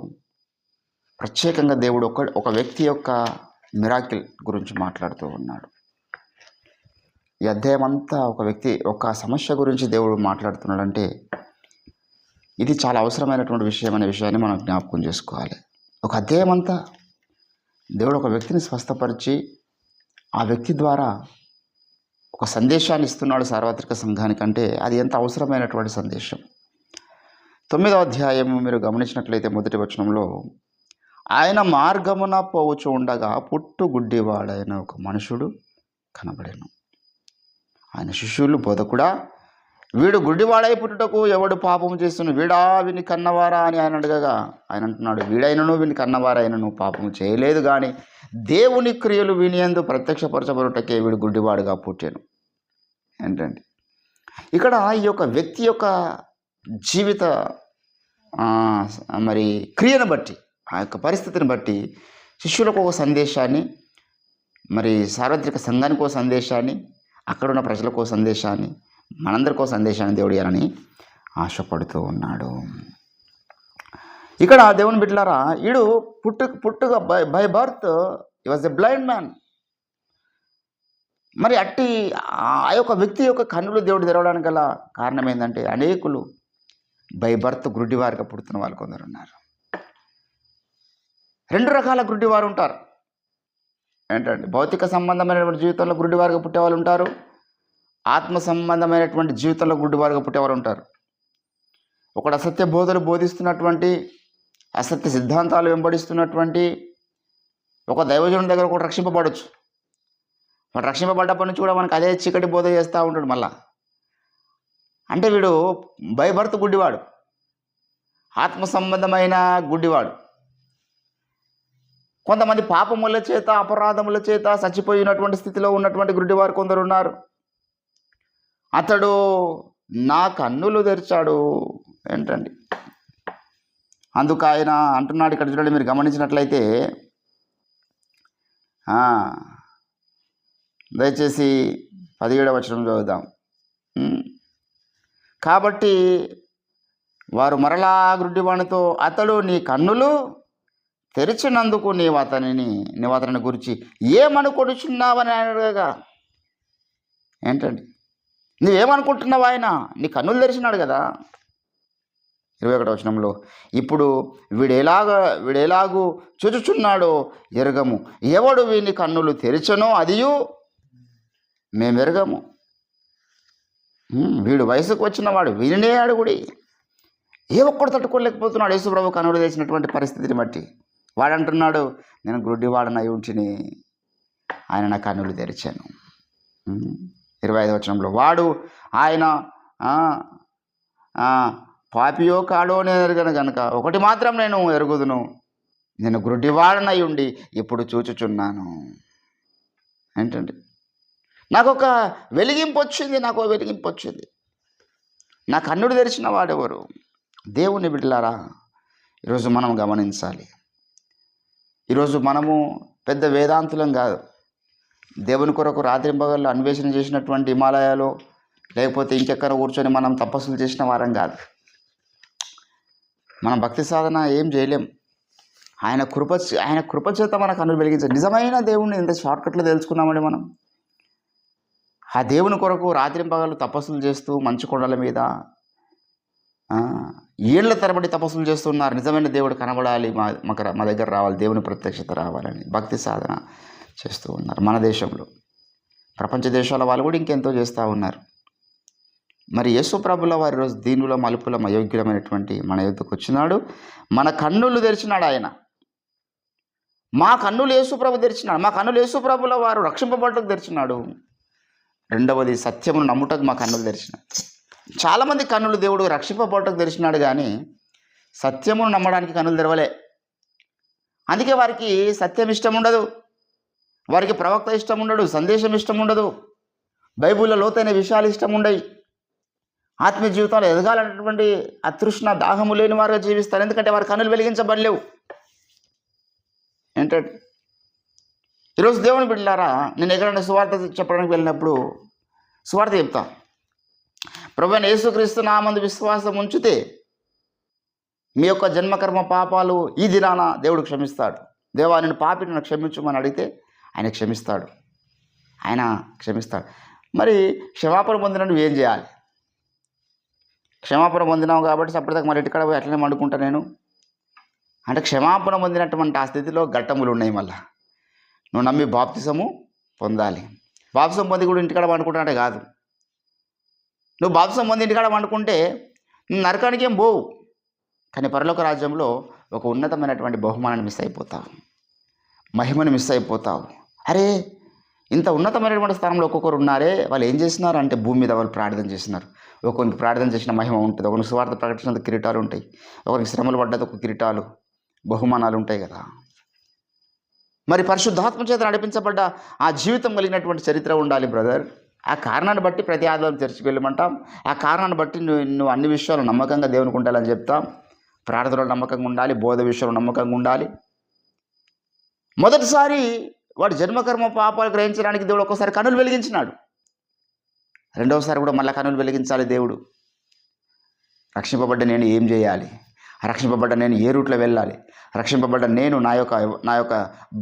ప్రత్యేకంగా దేవుడు ఒక వ్యక్తి యొక్క మిరాకిల్ గురించి మాట్లాడుతూ ఉన్నాడు. ఈ అధ్యాయం అంతా ఒక సమస్య గురించి దేవుడు మాట్లాడుతున్నాడంటే ఇది చాలా అవసరమైనటువంటి విషయం అనే విషయాన్ని మనం జ్ఞాపకం చేసుకోవాలి. ఒక అధ్యాయం అంతా దేవుడు ఒక వ్యక్తిని స్వస్థపరిచి ఆ వ్యక్తి ద్వారా ఒక సందేశాన్ని ఇస్తున్నాడు సార్వత్రిక సంఘానికంటే అది ఎంత అవసరమైనటువంటి సందేశం. 9వ అధ్యాయం మీరు గమనించినట్లయితే మొదటి వచనంలో, ఆయన మార్గమున పోవచ్చు ఉండగా పుట్టుగుడ్డివాడైన ఒక మనుషుడు కనబడెను. ఆయన శిష్యులు, బోధకుడా, వీడు గుడ్డివాడై పుట్టుటకు ఎవడు పాపం చేస్తున్న వీడా వీని కన్నవారా అని ఆయన అడగగా ఆయన అంటున్నాడు, వీడైనను వీని కన్నవారైనను పాపము చేయలేదు, కానీ దేవుని క్రియలు వీనియందు ప్రత్యక్షపరచబడుటకే వీడు గుడ్డివాడుగా పుట్టాను. ఏంటండి ఇక్కడ ఈ యొక్క వ్యక్తి యొక్క జీవిత క్రియను బట్టి, ఆ యొక్క పరిస్థితిని బట్టి శిష్యులకు ఒక సందేశాన్ని, సార్వత్రిక సంఘానికి ఒక సందేశాన్ని, అక్కడున్న ప్రజలకు ఒక సందేశాన్ని, మనందరికీ ఒక సందేశాన్ని దేవుడు ఇవ్వాలని ఆశపడుతూ ఉన్నాడు. ఇక్కడ దేవుని బిడ్డలారా, వీడు పుట్టుగా by birth he was a blind man. మరి అట్టి ఆ యొక్క వ్యక్తి యొక్క కన్నులు దేవుడు తెరవడానికి గల కారణం ఏంటంటే, అనేకులు బై బర్త్ గుడ్డివారిగా పుడుతున్న వాళ్ళు కొందరు ఉన్నారు. 2 రకాల గుడ్డివారు ఉంటారు. ఏంటంటే, భౌతిక సంబంధమైనటువంటి జీవితంలో గుడ్డివారుగా పుట్టేవాళ్ళు ఉంటారు, ఆత్మ సంబంధమైనటువంటి జీవితంలో గుడ్డివారుగా పుట్టేవారు ఉంటారు. ఒకడు అసత్య బోధలు బోధిస్తున్నటువంటి, అసత్య సిద్ధాంతాలు వెంబడిస్తున్నటువంటి ఒక దైవజనుడి దగ్గర కూడా రక్షింపబడవచ్చు. వాడు రక్షింపబడ్డప్పటి నుంచి కూడా మనకు అదే చీకటి బోధ చేస్తూ ఉంటాడు. మళ్ళా అంటే వీడు బై బర్త్ గుడ్డివాడు, ఆత్మ సంబంధమైన గుడ్డివాడు. కొంతమంది పాపముల చేత, అపరాధముల చేత చచ్చిపోయినటువంటి స్థితిలో ఉన్నటువంటి గుడ్డివారు కొందరు ఉన్నారు. అతడు నా కన్నులు తెరిచాడు. ఏంటండి, అందుకు ఆయన అంటున్నాడు. ఇక్కడ చూడండి, మీరు గమనించినట్లయితే దయచేసి 17వ వచనం చదువుదాం. కాబట్టి వారు మరలా గుడ్డివానితో, అతడు నీ కన్నులు తెరిచినందుకు నీవు అతనిని గురించి ఏమనుకుంటున్నావని ఆయన అడగగా, ఏంటండి, నువ్వేమనుకుంటున్నావు? ఆయన నీ కన్నులు తెరిచినాడు కదా. 21వ వచనంలో, ఇప్పుడు వీడెలాగూ చూచుచున్నాడో ఎరగము, ఎవడు వీని కన్నులు తెరిచనో అదియు మేము ఎరగము. వీడు వయసుకు వచ్చినవాడు, వీనినే అడుగుడి. ఏ ఒక్కడు తట్టుకోలేకపోతున్నాడు యేసుప్రభు కన్నులు తెరిచినటువంటి పరిస్థితిని బట్టి. వాడంటున్నాడు, నేను గుడ్డివాడనై ఉంటిని, ఆయన నా కన్నులు తెరిచాను. 25వ వచనంలో, వాడు ఆయన పాపియో కాడో నేను ఎరగను గనుక ఒకటి మాత్రం నేను ఎరుగుదును, నేను గుడ్డివాడనై ఉండి ఇప్పుడు చూచుచున్నాను. ఏంటండి, నాకు ఒక వెలిగింపు వచ్చింది. నా కన్నుడు తెరిచిన వాడెవరు? దేవుని బిడ్డలారా, ఈరోజు మనం గమనించాలి. ఈరోజు మనము పెద్ద వేదాంతులం కాదు. దేవుని కొరకు రాత్రింపగళ్ళు అన్వేషణ చేసినటువంటి హిమాలయాలు, లేకపోతే ఇంకెక్కడ కూర్చొని మనం తపస్సులు చేసిన వారం కాదు. మనం భక్తి సాధన ఏం చేయలేం. ఆయన కృపచేత మన కన్నులు వెలిగించాలి. నిజమైన దేవుణ్ణి ఇంత షార్ట్కట్లో తెలుసుకున్నామండి మనం. ఆ దేవుని కొరకు రాత్రింపగలు తపస్సులు చేస్తూ మంచు కొండల మీద ఏళ్ల తరబడి తపస్సులు చేస్తున్నారు. నిజమైన దేవుడు కనబడాలి, మా దగ్గర రావాలి, దేవుని ప్రత్యక్షత రావాలని భక్తి సాధన చేస్తూ ఉన్నారు. మన దేశంలో, ప్రపంచ దేశాల వాళ్ళు కూడా ఇంకెంతో చేస్తూ ఉన్నారు. మరి యేసు ప్రభుల వారి రోజు దీనుల మలుపుల అయోగ్యమైనటువంటి మన యుద్ధకు వచ్చినాడు. మన కన్నులు తెరిచినాడు ఆయన. మా కన్నులు యేసు ప్రభు తెరిచినాడు. మా కన్నులు యేసు ప్రభుల వారు రక్షింపబడటకు తెరిచినాడు. రెండవది సత్యమును నమ్ముటకు మా కన్నులు తెరిచినాడు. చాలామంది కన్నులు దేవుడు రక్షింపబడటకు తెరిచినాడు, కానీ సత్యమును నమ్మడానికి కన్నులు తెరవలే. అందుకే వారికి సత్యం ఇష్టం ఉండదు, వారికి ప్రవక్త ఇష్టం ఉండడు, సందేశం ఇష్టం ఉండదు, బైబిల్లో లోతైన విషయాలు ఇష్టం ఉండవు. ఆత్మీయ జీవితంలో ఎదగాలన్నటువంటి అతృష్ణ దాహము లేని వారుగా జీవిస్తారు. ఎందుకంటే వారి కన్నులు వెలిగించబడలేవు. ఏంటంటే ఈరోజు దేవుని బిడ్డలారా, నేను ఎక్కడైనా సువార్త చెప్పడానికి వెళ్ళినప్పుడు సువార్త చెప్తా. ప్రభువైన యేసుక్రీస్తు నామందు విశ్వాసం ఉంచితే మీ యొక్క జన్మకర్మ పాపాలు ఈ దినాన దేవుడు క్షమిస్తాడు. దేవా నేను పాపిని నన్ను క్షమించమని అడిగితే ఆయన క్షమిస్తాడు. మరి క్షమాపణ పొందిన నువ్వు ఏం చేయాలి? క్షమాపణ పొందినావు కాబట్టి సపరేట్గా మరి ఎక్కడ పోయి అట్లనే వండుకుంటా నేను అంటే, క్షమాపణ పొందినటువంటి ఆ స్థితిలో ఘట్టములు ఉన్నాయి. మళ్ళీ నువ్వు నమ్మి బాప్తిసము పొందాలి. బాప్తిసం పొంది కూడా ఇంటికాడ వండుకుంటానంటే కాదు. నువ్వు బాప్తిసం పొంది ఇంటికాడ వండుకుంటే నువ్వు నరకానికి ఏం పోవు, కానీ పరలోక రాజ్యంలో ఒక ఉన్నతమైనటువంటి బహుమానాన్ని మిస్ అయిపోతావు, మహిమను మిస్ అయిపోతావు. అరే, ఇంత ఉన్నతమైనటువంటి స్థానంలో ఒక్కొక్కరు ఉన్నారే, వాళ్ళు ఏం చేస్తున్నారు అంటే భూమి మీద వాళ్ళు ప్రార్థన చేస్తున్నారు. ఒకరికి ప్రార్థన చేసిన మహిమ ఉంటుంది, ఒకరికి సువార్త ప్రకటించిన కిరీటాలు ఉంటాయి, ఒకరికి శ్రమలు పడ్డది ఒక కిరీటాలు బహుమానాలు ఉంటాయి కదా. మరి పరిశుద్ధాత్మ చేత నడిపించబడ్డ ఆ జీవితం కలిగినటువంటి చరిత్ర ఉండాలి బ్రదర్. ఆ కారణాన్ని బట్టి ప్రతి ఆదివారం చర్చికి వెళ్ళమంటాం. ఆ కారణాన్ని బట్టి నువ్వు అన్ని విషయాలు నమ్మకంగా దేవునికి ఉండాలని చెప్తాం. ప్రార్థనలో నమ్మకంగా ఉండాలి, బోధ విషయంలో నమ్మకంగా ఉండాలి. మొదటిసారి వాడు జన్మకర్మ పాపాలు గ్రహించడానికి దేవుడు ఒక్కసారి కన్నులు వెలిగించినాడు. రెండవసారి కూడా మళ్ళీ కన్నులు వెలిగించాలి దేవుడు. రక్షింపబడ్డ నేను ఏం చేయాలి? రక్షింపబడ్డ నేను ఏ రూట్లో వెళ్ళాలి? రక్షింపబడ్డ నేను నా యొక్క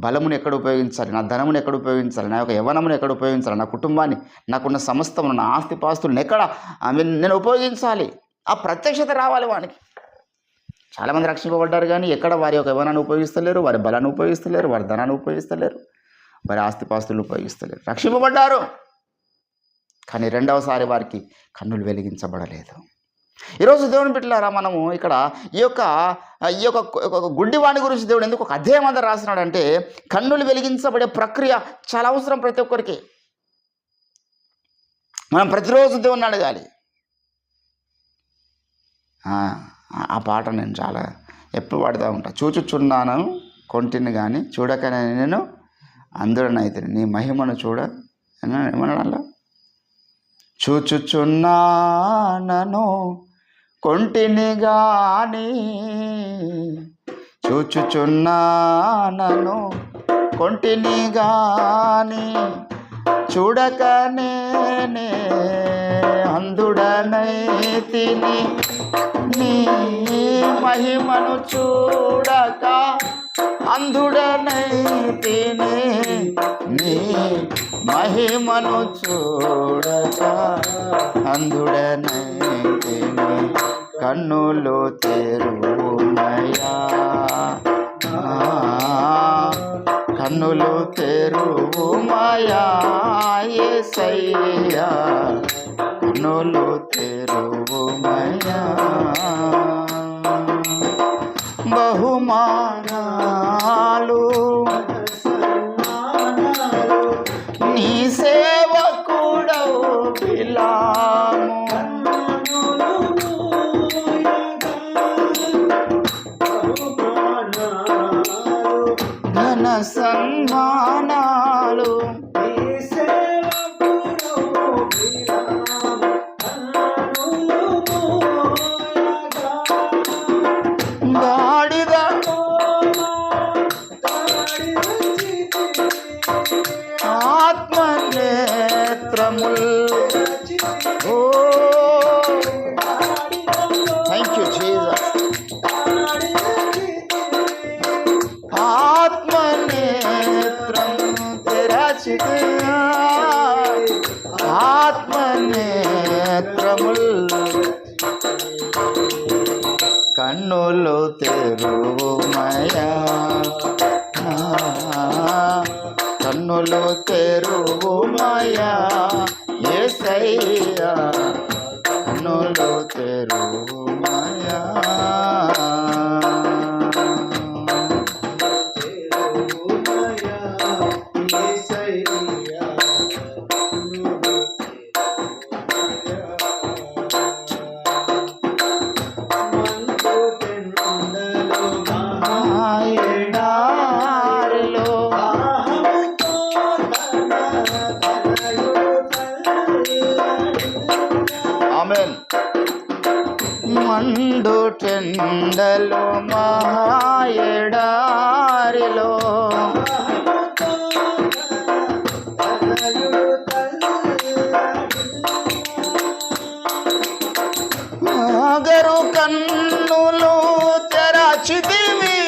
బలమును ఎక్కడ ఉపయోగించాలి? నా ధనమును ఎక్కడ ఉపయోగించాలి? నా యొక్క యవ్వనమును ఎక్కడ ఉపయోగించాలి? నా కుటుంబాన్ని, నాకున్న సమస్తమును, నా ఆస్తిపాస్తులను ఎక్కడ నేను ఉపయోగించాలి? ఆ ప్రత్యక్షత రావాలి వానికి. చాలామంది రక్షింపబడ్డారు, కానీ ఎక్కడ వారి యొక్క యవ్వనాన్ని ఉపయోగిస్తలేరు, వారి బలాన్ని ఉపయోగిస్తలేరు, వారి ధనాన్ని ఉపయోగిస్తలేరు, వారి ఆస్తిపాస్తులను ఉపయోగిస్తలేరు. రక్షింపబడ్డారు, కానీ రెండవసారి వారికి కన్నులు వెలిగించబడలేదు. ఈరోజు దేవుని బిడ్డలారా, మనము ఇక్కడ ఈ యొక్క గుడ్డివాణి గురించి దేవుడు ఎందుకు ఒక అధ్యాయం అంతా రాసినాడంటే, కన్నులు వెలిగించబడే ప్రక్రియ చాలా అవసరం ప్రతి ఒక్కరికి. మనం ప్రతిరోజు దేవుని అడగాలి. ఆ పాట నేను చాలా ఎప్పుడు పాడుతూ ఉంటా. చూచుచున్నాను కొంటిని కానీ చూడకనే నేను అందుడనైతే నీ మహిమను చూడ ఏమన్నా చూచుచున్నానను కొంటిని గాని చూచుచున్నానను కొంటిని గాని చూడకనే అందుడనైతిని నీ మహిమను చూడక అంధుడనైతిని నీ మహిమను చూడక అంధుడనైతిని కన్నులు తెరువుమయా కన్నులు తెరువుమయా యేసయ్యా కన్నులు తెరువుమయా బహుమానాలు నీ సేవకుడవు బిలాము ఘన సన్మానాలు గాడిద ఆత్మనేత్రముల్ ఓ థ్యాంక్ యూ జీసస్ ఆత్మనేత్రం తెరచితే కన్నులు తెరువుమయా. ఆమేన్. మండు టెండలు మహాయడారిలో ఆగరు కన్నులు తెరచితివి,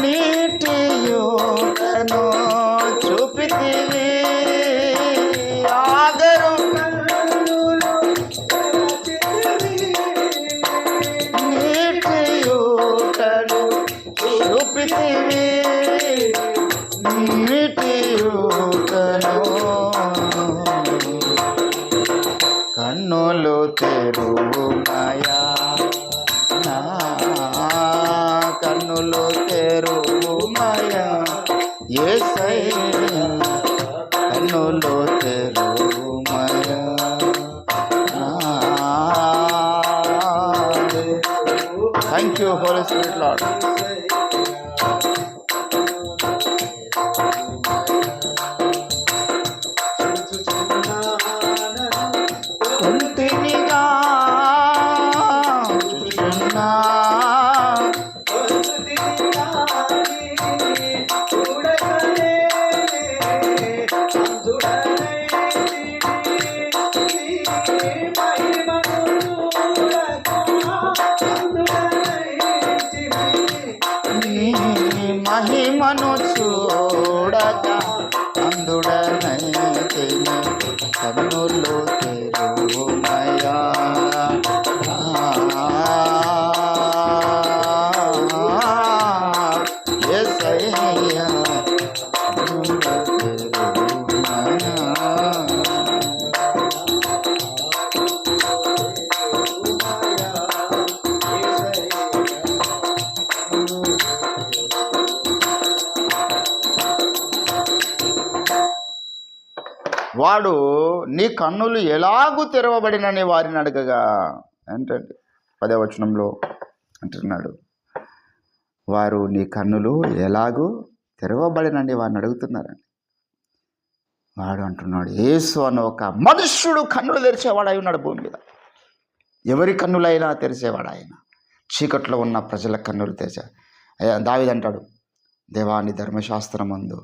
నీటి యూటను చూపితివి. ఆగరు నీటి యూటను చూపితివి, నీటి యూటను. కన్నులు తెరువుమయా, నా కన్నులు తెరువుమయా యేసయ్యా, కన్నులు తెరువుమయా. Thank you Holy Spirit Lord. ఒంటినిగా చూచున్నా, నీ మహిమను చూడక అందుడనైతిని, కన్నులు తెరువుమయా. యేసయ్యా, కన్నులు తెరువుమయా. వాడు నీ కన్నులు ఎలాగూ తెరవబడినని వారిని అడగగా, ఏంటంటే 10వ వచనంలో అంటున్నాడు, వారు నీ కన్నులు ఎలాగూ తెరవబడినని వారిని అడుగుతున్నారని. వాడు అంటున్నాడు, యేసు అని ఒక మనుష్యుడు కన్నులు తెరిచేవాడు అయి ఉన్నాడు భూమి మీద. ఎవరి కన్నులైనా తెరిచేవాడు ఆయన. చీకట్లో ఉన్న ప్రజల కన్నులు తెరిచే. దావీదు అంటాడు, దేవాని ధర్మశాస్త్రమందు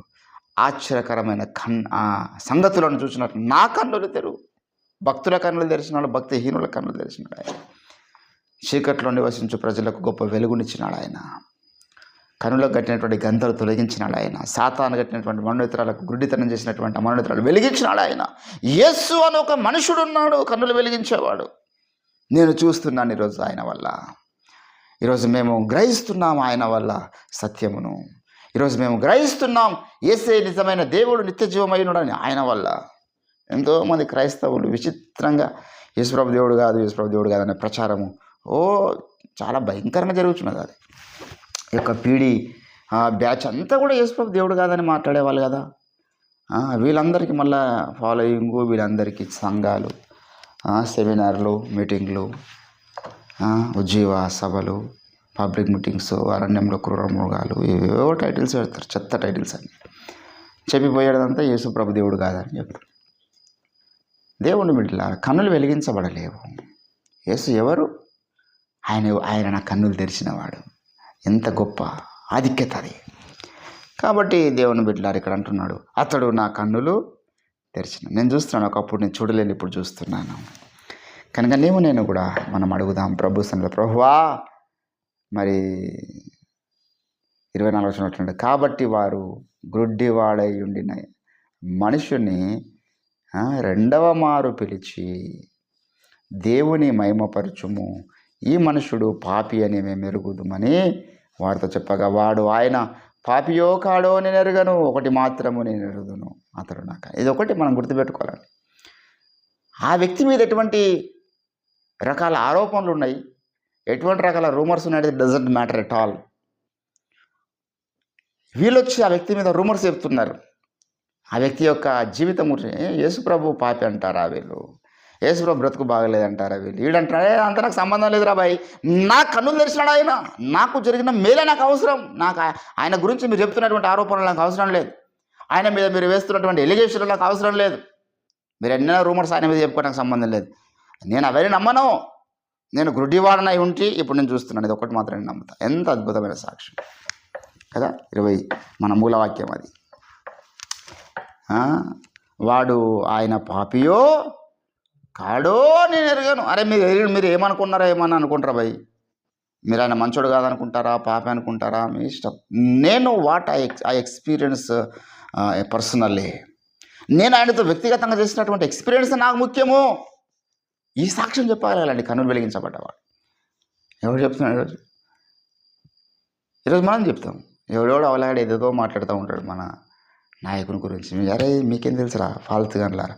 ఆశ్చర్యకరమైన సంగతులను చూసినట్టు నా కన్నులు తెరువు. భక్తుల కన్నులు తెరిచినాడు, భక్తిహీనుల కన్నులు తెరిచినాడు ఆయన. చీకట్లో నివసించు ప్రజలకు గొప్ప వెలుగునిచ్చినాడు ఆయన. కనులకు కట్టినటువంటి గంతలు తొలగించినాడు ఆయన. సాతాను కట్టినటువంటి మనోనేత్రాలకు గుడ్డితనం చేసినటువంటి మనోనేత్రాలు వెలిగించినాడు ఆయన. యేసు అని ఒక మనుషుడు ఉన్నాడు, కన్నులు వెలిగించేవాడు. నేను చూస్తున్నాను ఈరోజు ఆయన వల్ల. ఈరోజు మేము గ్రహిస్తున్నాం ఆయన వల్ల సత్యమును. ఈరోజు మేము గ్రహిస్తున్నాం యేసే నిజమైన దేవుడు, నిత్య జీవమైనడని ఆయన వల్ల. ఎంతోమంది క్రైస్తవులు విచిత్రంగా యేసుప్రభు దేవుడు కాదు, యేసుప్రభు దేవుడు కాదనే ప్రచారము చాలా భయంకరంగా జరుగుతున్నది. అది ఈ యొక్క పీడి బ్యాచ్ అంతా కూడా యేసుప్రభు దేవుడు కాదని మాట్లాడేవాళ్ళు కదా. వీళ్ళందరికీ మళ్ళీ ఫాలోయింగు, వీళ్ళందరికీ సంఘాలు, సెమినార్లు, మీటింగ్లు, ఉజ్జీవ సభలు, పబ్లిక్ మీటింగ్స్, అరణ్యంలో క్రూర మృగాలు, ఏవో టైటిల్స్ పెడతారు, చెత్త టైటిల్స్ అని చెప్పిపోయేదంతా యేసుప్రభు దేవుడు కాదని చెప్తారు. దేవుని బిడ్డలారా, కన్నులు వెలిగించబడలేవు. యేసు ఎవరు? ఆయన నా కన్నులు తెరిచినవాడు. ఎంత గొప్ప ఆధిక్యత అది. కాబట్టి దేవుని బిడ్డలారా ఇక్కడ అంటున్నాడు, అతడు నా కన్నులు తెరిచిన. నేను చూస్తున్నాను, ఒకప్పుడు నేను చూడలేను, ఇప్పుడు చూస్తున్నాను. కనుక నేను కూడా మనం అడుగుదాం ప్రభు సన్నిధిలో, ప్రభువా, మరి 24 వచ్చినట్టు, కాబట్టి వారు గ్రుడ్డివాడై ఉండిన మనుషుని రెండవ మారు పిలిచి దేవుని మహిమపరచుము, ఈ మనుషుడు పాపి అని మేము ఎరుగుదుమని వారితో చెప్పగా, వాడు ఆయన పాపియో కాడో నేను ఎరుగను, ఒకటి మాత్రము నేను ఎరుగుదును, అతడు నాకు. ఇది ఒకటి మనం గుర్తుపెట్టుకోవాలి. ఆ వ్యక్తి మీద ఎటువంటి రకాల ఆరోపణలు ఉన్నాయి, ఎటువంటి రకాల రూమర్స్ ఉన్నాయి, డజంట్ మ్యాటర్ ఎట్ ఆల్. వీళ్ళు వచ్చి ఆ వ్యక్తి మీద రూమర్స్ చెప్తున్నారు. ఆ వ్యక్తి యొక్క జీవితం గురించి యేసుప్రభు పాపి అంటారా వీళ్ళు, యేసుప్రభు బ్రతుకు బాగలేదంటారా వీళ్ళు, వీడంటారా అంత నాకు సంబంధం లేదు రా బాయ్, నా కన్నులు తెరిచినాడు ఆయన, నాకు జరిగిన మేలే నాకు అవసరం, నాకు ఆయన గురించి మీరు చెప్తున్నటువంటి ఆరోపణలు నాకు అవసరం లేదు, ఆయన మీద మీరు వేస్తున్నటువంటి ఎలిగేషన్లు నాకు అవసరం లేదు, మీరు ఎన్నో రూమర్స్ ఆయన మీద చెప్పుకోవడానికి సంబంధం లేదు, నేను అవన్నీ నమ్మను, నేను గుడ్డివాడనై ఉంటే ఇప్పుడు నేను చూస్తున్నాను, ఇది ఒకటి మాత్రం నేను నమ్ముతా. ఎంత అద్భుతమైన సాక్ష్యం కదా. 20 మన మూలవాక్యం అది. వాడు ఆయన పాపియో కాడో నేను ఎరగను. అరే మీరు ఏమనుకున్నారా, ఏమని అనుకుంటారా భయ్, మీరు ఆయన మంచోడు కాదనుకుంటారా, పాపి అనుకుంటారా, మీ ఇష్టం. నేను వాట్ ఐ ఎక్స్పీరియన్స్ పర్సనల్లీ, నేను ఆయనతో వ్యక్తిగతంగా చేసినటువంటి ఎక్స్పీరియన్స్ నాకు ముఖ్యము. ఈ సాక్ష్యం చెప్పాలండి కన్నులు వెలిగించబడ్డవాడు. ఎవరు చెప్తున్నాడు ఈరోజు మనం చెప్తాం. ఎవడెవడో అవలాడి ఏదేదో మాట్లాడుతూ ఉంటాడు మన నాయకుని గురించి. అరే మీకేం తెలుసురా ఫాల్తు గనలారా,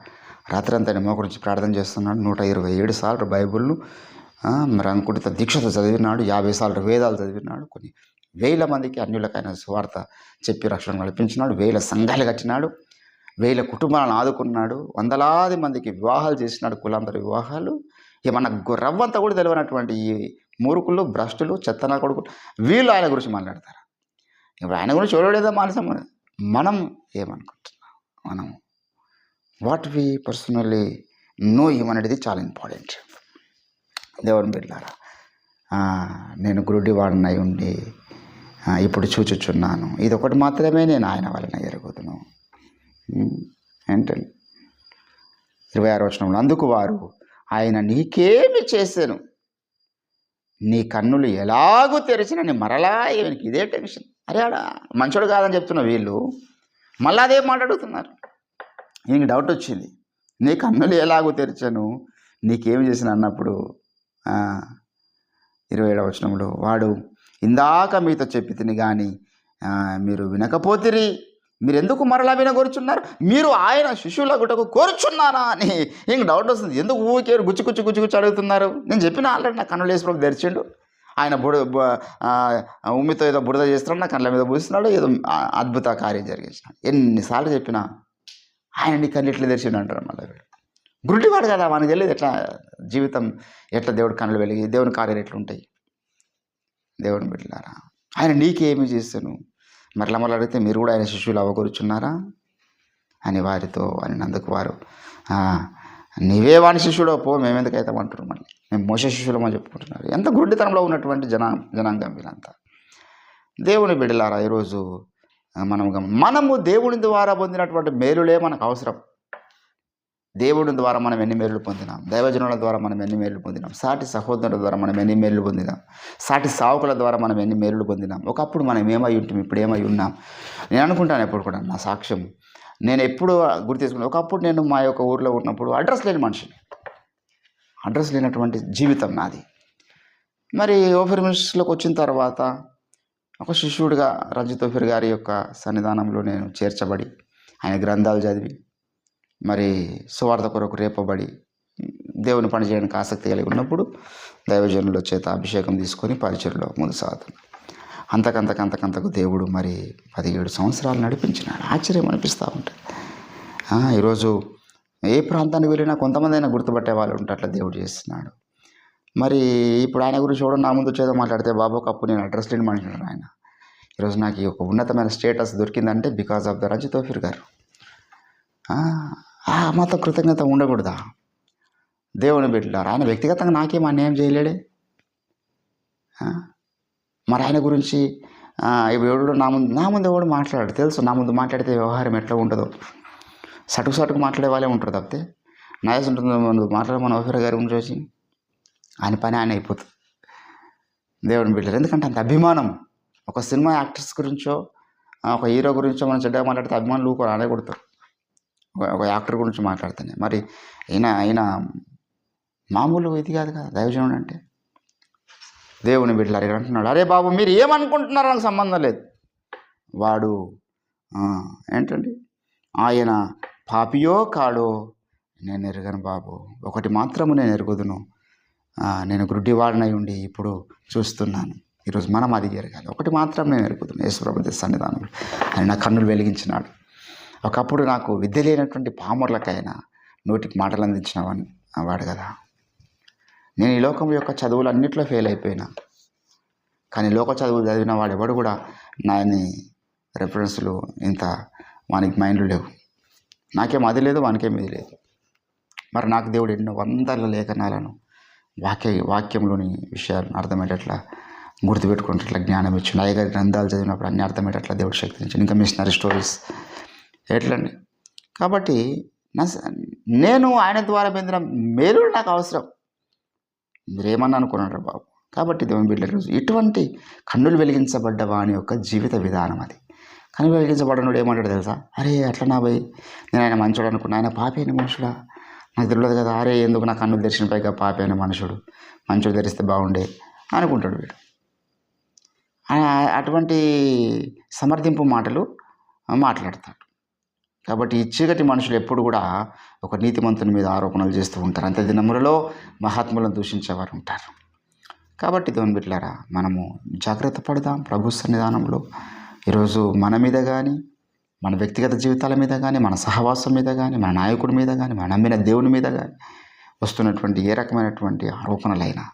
రాత్రంతా మా గురించి ప్రార్థన చేస్తున్నాడు, 127 సార్లు బైబిల్ను మరి అంకుటిత దీక్షతో చదివినాడు, 50 సార్లు వేదాలు చదివినాడు, కొన్ని వేల మందికి అన్యులకైన సువార్త చెప్పి రక్షణ నడిపించినాడు, 1000 సంఘాలు కట్టినాడు, 1000 కుటుంబాలను ఆదుకున్నాడు, వందలాది మందికి వివాహాలు చేసినాడు, కులాంతర వివాహాలు. మన రవ్వంతా కూడా తెలియనటువంటి ఈ మూర్ఖులు, భ్రష్టులు, చెత్తనా కొడుకులు వీళ్ళు ఆయన గురించి మాట్లాడతారు. ఇప్పుడు ఆయన గురించి చూడలేదా మానసం. మనం ఏమనుకుంటున్నాం, మనం what we personally know him అనేది చాలా ఇంపార్టెంట్. దేవుని బిడ్డలారా, నేను గుడ్డివాడినై ఉండి ఇప్పుడు చూచుచున్నాను, ఇది ఒకటి మాత్రమే నేను ఆయన వలన ఎరుగుదును. ఏంటండి 26వ వచనంలో, అందుకు వారు ఆయన నీకేమి చేశాను, నీ కన్నులు ఎలాగూ తెరిచిన నీ మరలా ఈయనకి ఇదే టెన్షన్. అరే ఆడ మంచోడు కాదని చెప్తున్న వీళ్ళు మళ్ళీ అదే మాట్లాడుతున్నారు. ఈయనకి డౌట్ వచ్చింది, నీ కన్నులు ఎలాగూ తెరిచాను, నీకేమి చేసిన అన్నప్పుడు 27వ వచనంలో, వాడు ఇందాక మీతో చెప్పి తిని కానీ మీరు వినకపోతిరి, మీరు ఎందుకు మరలా వినగోరుచున్నారు, మీరు ఆయన శిష్యుల గుటకు కోరుచున్నారా అని ఇంక డౌట్ వస్తుంది. ఎందుకు ఊరికే గుచ్చి అడుగుతున్నారు. నేను చెప్పిన ఆల్రెడీ నా కన్నులు వేసుకుని తెరిచిండు, ఆయన ఉమ్మితో ఏదో బురద చేస్తున్నాడు, నా కళ్ళ మీద పూస్తున్నాడు, ఏదో అద్భుత కార్యం జరిగించినాడు. ఎన్నిసార్లు చెప్పినా ఆయన నీ కళ్ళు ఎట్లా తెరిచిండు అంటారు. మళ్ళీ వీడు గుడ్డివాడు కదా, మనకు తెలియదు ఎట్లా జీవితం, ఎట్లా దేవుడి కన్నులు వెలిగి దేవుని కార్యాలు ఎట్లుంటాయి. దేవుని బిడ్డలారా, ఆయన నీకేమి చేస్తాను, మరలా అడిగితే మీరు కూడా ఆయన శిష్యులు అవ్వకూర్చున్నారా అని వారితో అనినందుకు వారు నీవే వాని శిష్యుడో పో, మేమెందుకైతే అంటున్నారు. మళ్ళీ మేము మోసే శిష్యులమని చెప్పుకుంటున్నారు. ఎంత గుడ్డితనంలో ఉన్నటువంటి జనాంగం వీళ్ళంతా. దేవుని బిడ్డలారా, ఈరోజు మనము దేవుని ద్వారా పొందినటువంటి మేలులే మనకు అవసరం. దేవుని ద్వారా మనం ఎన్ని మేలు పొందినాం, దైవజనుల ద్వారా మనం ఎన్ని మేలు పొందినాం, సాటి సహోదరుల ద్వారా మనం ఎన్ని మేలు పొందినాం, సాటి సావుకుల ద్వారా మనం ఎన్ని మేలు పొందినాం. ఒకప్పుడు మనం ఏమై ఉంటాం, ఇప్పుడు ఏమై ఉన్నాం. నేను అనుకుంటాను ఎప్పుడు కూడా, నా సాక్ష్యం నేను ఎప్పుడు గుర్తు చేసుకున్నాను. ఒకప్పుడు నేను మా యొక్క ఊర్లో ఉన్నప్పుడు అడ్రస్ లేని మనిషిని, అడ్రస్ లేనటువంటి జీవితం నాది. మరి ఓఫీర్ మినిస్ట్రీలోకి వచ్చిన తర్వాత ఒక శిష్యుడిగా రంజిత్ ఓఫీర్ గారి యొక్క సన్నిధానంలో నేను చేర్చబడి ఆయన గ్రంథాలు చదివి మరి సువార్త కొరకు రేపబడి దేవుని పని చేయడానికి ఆసక్తి కలిగి ఉన్నప్పుడు దైవజనుల చేత అభిషేకం తీసుకొని పరిచయలో ముందు సాగుతున్నాను. అంతకంతకు దేవుడు మరి 17 సంవత్సరాలు నడిపించినాడు. ఆశ్చర్యం అనిపిస్తూ ఉంటుంది. ఈరోజు ఏ ప్రాంతానికి వెళ్ళినా కొంతమంది అయినా గుర్తుపట్టే వాళ్ళు ఉంటే అట్లా దేవుడు చేస్తున్నాడు. మరి ఇప్పుడు ఆయన గురించి చూడండి, నా ముందు చేదో మాట్లాడితే బాబు ఒకప్పుడు నేను అడ్రస్ లేని మనిషి ఆయన. ఈరోజు నాకు ఈ ఒక ఉన్నతమైన స్టేటస్ దొరికిందంటే because of the Ranjith Ophir గారు. మాతో కృతజ్ఞత ఉండకూడదా? దేవుని బిడ్డలారా, ఆయన వ్యక్తిగతంగా నాకేం అన్యాయం చేయలేడే. మరి ఆయన గురించి ఎవడు నా ముందు ఎవడు మాట్లాడాడు తెలుసు. నా ముందు మాట్లాడితే వ్యవహారం ఎట్లా ఉంటుందో సటుకు మాట్లాడే వాళ్ళే ఉంటారు తప్పితే నాయస్ ఉంటుంది. ముందు మాట్లాడమని ఓఫీర్ గారి గురించి వచ్చి ఆయన పని ఆయన అయిపోతుంది. దేవుని బిడ్డలు, ఎందుకంటే అంత అభిమానం. ఒక సినిమా యాక్టర్స్ గురించో ఒక హీరో గురించో మనం చెడ్డగా మాట్లాడితే అభిమానులు ఊరుకోరు, ఆడే కొడతారు. ఒక యాక్టర్ గురించి మాట్లాడితేనే. మరి ఆయన మామూలు ఇది కాదు కదా దైవజనుడు అంటే. దేవుని బిడ్డలు అడిగి అంటున్నాడు, అరే బాబు మీరు ఏమనుకుంటున్నారో నాకు సంబంధం లేదు. వాడు ఏంటండి, ఆయన పాపియో కాడో నేను ఎరగను బాబు, ఒకటి మాత్రము నేను ఎరుగుదును, నేను గుడ్డివాడినై ఉండి ఇప్పుడు చూస్తున్నాను. ఈరోజు మనం అది జరగాలి. ఒకటి మాత్రం నేను ఎరుగుతున్నాను, యేసుప్రభు సన్నిధానంలో ఆయన నా కన్నులు వెలిగించినాడు. ఒకప్పుడు నాకు విద్య లేనటువంటి పామరులకైనా నోటికి మాటలు అందించిన వాడు కదా. నేను ఈ లోకం యొక్క చదువులు అన్నింటిలో ఫెయిల్ అయిపోయినా, కానీ లోక చదువులు చదివిన వాడు ఎవడు కూడా నాని రెఫరెన్స్లు ఇంత వానికి మైండ్లు లేవు. నాకేం అది లేదు, వానికేం ఇది లేదు. మరి నాకు దేవుడు ఎన్నో వందల లేఖనాలను వాక్యంలోని విషయాలను అర్థమయ్యేటట్లా గుర్తుపెట్టుకునేటట్లా జ్ఞానం ఇచ్చిండు. అయ్యగారి గ్రంథాలు చదివినప్పుడు అన్ని అర్థమయ్యేటట్లా దేవుడు శక్తి ఇచ్చిండు. ఇంకా మిషనరీ స్టోరీస్ ఎట్లండి. కాబట్టి నేను ఆయన ద్వారా పొందిన మేలులు నాకు అవసరం. మీరేమన్నా అనుకున్నారా బాబు? కాబట్టి దేవుని బిడ్డల రోజు ఇటువంటి కన్నులు వెలిగించబడ్డ వాని యొక్క జీవిత విధానం అది. కన్నులు వెలిగించబడ్డనుడు ఏమంటాడు తెలుసా? అరే అట్లా నా భయ్, నేను ఆయన మంచోడు అనుకున్నా, ఆయన పాపి అయిన మనుషుడా, నాకు తెలియదు కదా. అరే ఎందుకు నా కన్నులు తెరిచిన పైగా పాపి అయిన మనుషుడు, మంచోడు ధరిస్తే బాగుండే అనుకుంటాడు వీడు. అటువంటి సమర్థింపు మాటలు మాట్లాడతాడు. కాబట్టి ఈ చీకటి మనుషులు ఎప్పుడు కూడా ఒక నీతిమంతుని మీద ఆరోపణలు చేస్తూ ఉంటారు. అంత్య దినములలో మహాత్ములను దూషించేవారు ఉంటారు. కాబట్టి దేవుని బిడ్డలారా, మనము జాగ్రత్త పడదాం ప్రభు సన్నిధానంలో. ఈరోజు మన మీద కానీ, మన వ్యక్తిగత జీవితాల మీద కానీ, మన సహవాసం మీద కానీ, మన నాయకుడి మీద కానీ, మన నమ్మిన దేవుని మీద కానీ వస్తున్నటువంటి ఏ రకమైనటువంటి ఆరోపణలైనా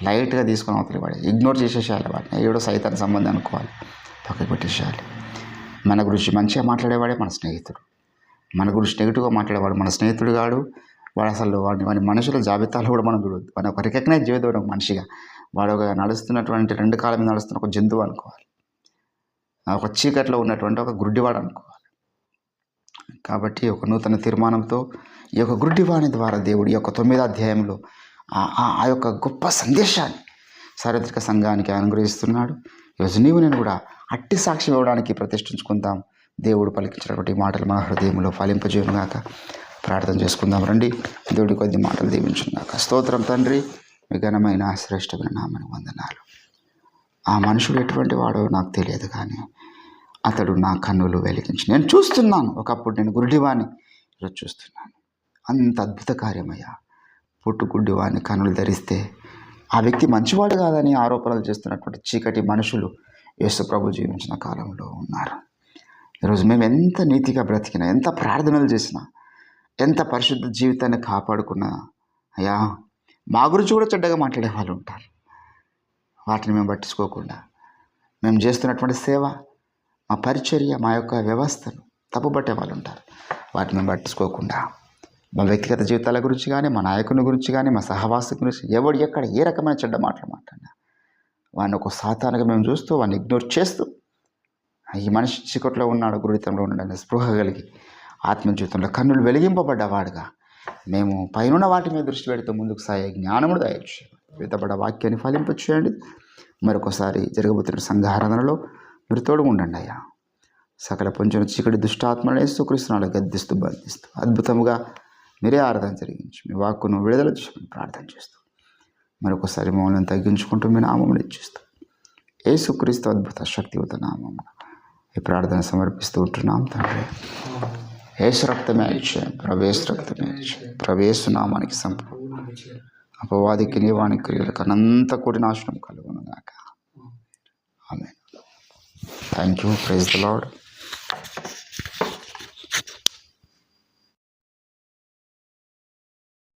లైట్గా తీసుకొని అవతలి వాడి ఇగ్నోర్ చేసేసేయాలి. వాటిని ఏడో సైతాన్ సంబంధం అనుకోవాలి, పక్కకు పెట్టేసేయాలి. మన గురించి మంచిగా మాట్లాడేవాడే మన స్నేహితుడు, మన గురించి నెగిటివ్గా మాట్లాడేవాడు మన స్నేహితుడు కాడు. వాడు అసలు వాడి మనుషుల జాబితాలో కూడా మనం చూడొద్దు. వాడిని ఒక రికగ్నైజ్ చేయదు ఒక మనిషిగా. వాడు ఒక నడుస్తున్నటువంటి రెండు కాళ్ళ మీద నడుస్తున్న ఒక జంతువు అనుకోవాలి, ఒక చీకట్లో ఉన్నటువంటి ఒక గుడ్డివాడు అనుకోవాలి. కాబట్టి ఒక నూతన తీర్మానంతో ఈ యొక్క గుడ్డివాణి ద్వారా దేవుడు ఈ యొక్క 9వ అధ్యాయంలో ఆ యొక్క గొప్ప సందేశాన్ని సార్వత్రిక సంఘానికి అనుగ్రహిస్తున్నాడు. ఈరోజు నీవు నేను కూడా అట్టి సాక్ష్యం ఇవ్వడానికి ప్రతిష్ఠించుకుందాం. దేవుడు పలికించినటువంటి మాటలు మన హృదయంలో ఫలింపజేయునుగాక. ప్రార్థన చేసుకుందాం రండి. దేవుడి కొద్ది మాటలు దీవించుగాక. స్తోత్రం తండ్రి, మీ ఘనమైన శ్రేష్టమైన నామమునకు వందనాలు. ఆ మనుషుడు ఎటువంటి వాడో నాకు తెలియదు, కానీ అతడు నా కన్నులు వెలిగించి నేను చూస్తున్నాను. ఒకప్పుడు నేను గుడ్డివాణ్ణి, ఈరోజు చూస్తున్నాను. అంత అద్భుత కార్యమయ్యా. పుట్టుగుడ్డివాణ్ణి కన్నులు ధరిస్తే ఆ వ్యక్తి మంచివాడు కాదని ఆరోపణలు చేస్తున్నటువంటి చీకటి మనుషులు యేసు ప్రభు జీవించిన కాలంలో ఉన్నారు. ఈరోజు మేము ఎంత నీతిగా బ్రతికినా, ఎంత ప్రార్థనలు చేసినా, ఎంత పరిశుద్ధ జీవితాన్ని కాపాడుకున్నా, అయ్యా మా గురించి కూడా చెడ్డగా మాట్లాడే వాళ్ళు ఉంటారు. వాటిని మేము పట్టించుకోకుండా మేము చేస్తున్నటువంటి సేవ, మా పరిచర్య, మా యొక్క వ్యవస్థను తప్పుపట్టే వాళ్ళు ఉంటారు. వాటిని మేము పట్టించుకోకుండా మా వ్యక్తిగత జీవితాల గురించి కానీ, మా నాయకుని గురించి కానీ, మా సహవాసం గురించి ఎవడు ఎక్కడ ఏ రకమైన చెడ్డ మాటలు మాట్లాడినా వాడిని ఒక సాతానుగా మేము చూస్తూ వాడిని ఇగ్నోర్ చేస్తూ, ఈ మనిషి చీకట్లో ఉన్నాడు, గుడితంలో ఉన్నాడని స్పృహ కలిగి ఆత్మ జీవితంలో కన్నులు వెలిగింపబడ్డవాడుగా మేము పైన వాటి మీద దృష్టి పెడితే ముందుకు సాగే జ్ఞానమును దయచేయండి. విత్తబడ్డ వాక్యాన్ని ఫలింపచేయండి. మరొకసారి జరగబోతున్న సంఘారాధనలో మీరు తోడుగా ఉండండి అయ్యా. సకల పొంచిన చీకటి దుష్టాత్మలను యేసుక్రీస్తునాలు గద్దిస్తూ బంధిస్తూ అద్భుతంగా మీరే ఆరాధన జరిగించి మీ వాక్కును విడుదల చేయమని ప్రార్థన చేస్తూ మరొకసారి మమ్మల్ని తగ్గించుకుంటూ మీ నామమును ఇచ్చిస్తూ యేసుక్రీస్తు అద్భుత శక్తివంత నామమున ఈ ప్రార్థన సమర్పిస్తూ ఉంటున్నాం తండ్రి. యేసు రక్తమే ఇచ్చాం, ప్రవేశ రక్తమే ఇచ్చాం, ప్రవేశ నామానికి సంపూర్ణ అపవాదికి నీవానికి క్రియలకు అనంత కోటి నాశనం కలుగును గాక. Amen. Thank you. Praise the lord.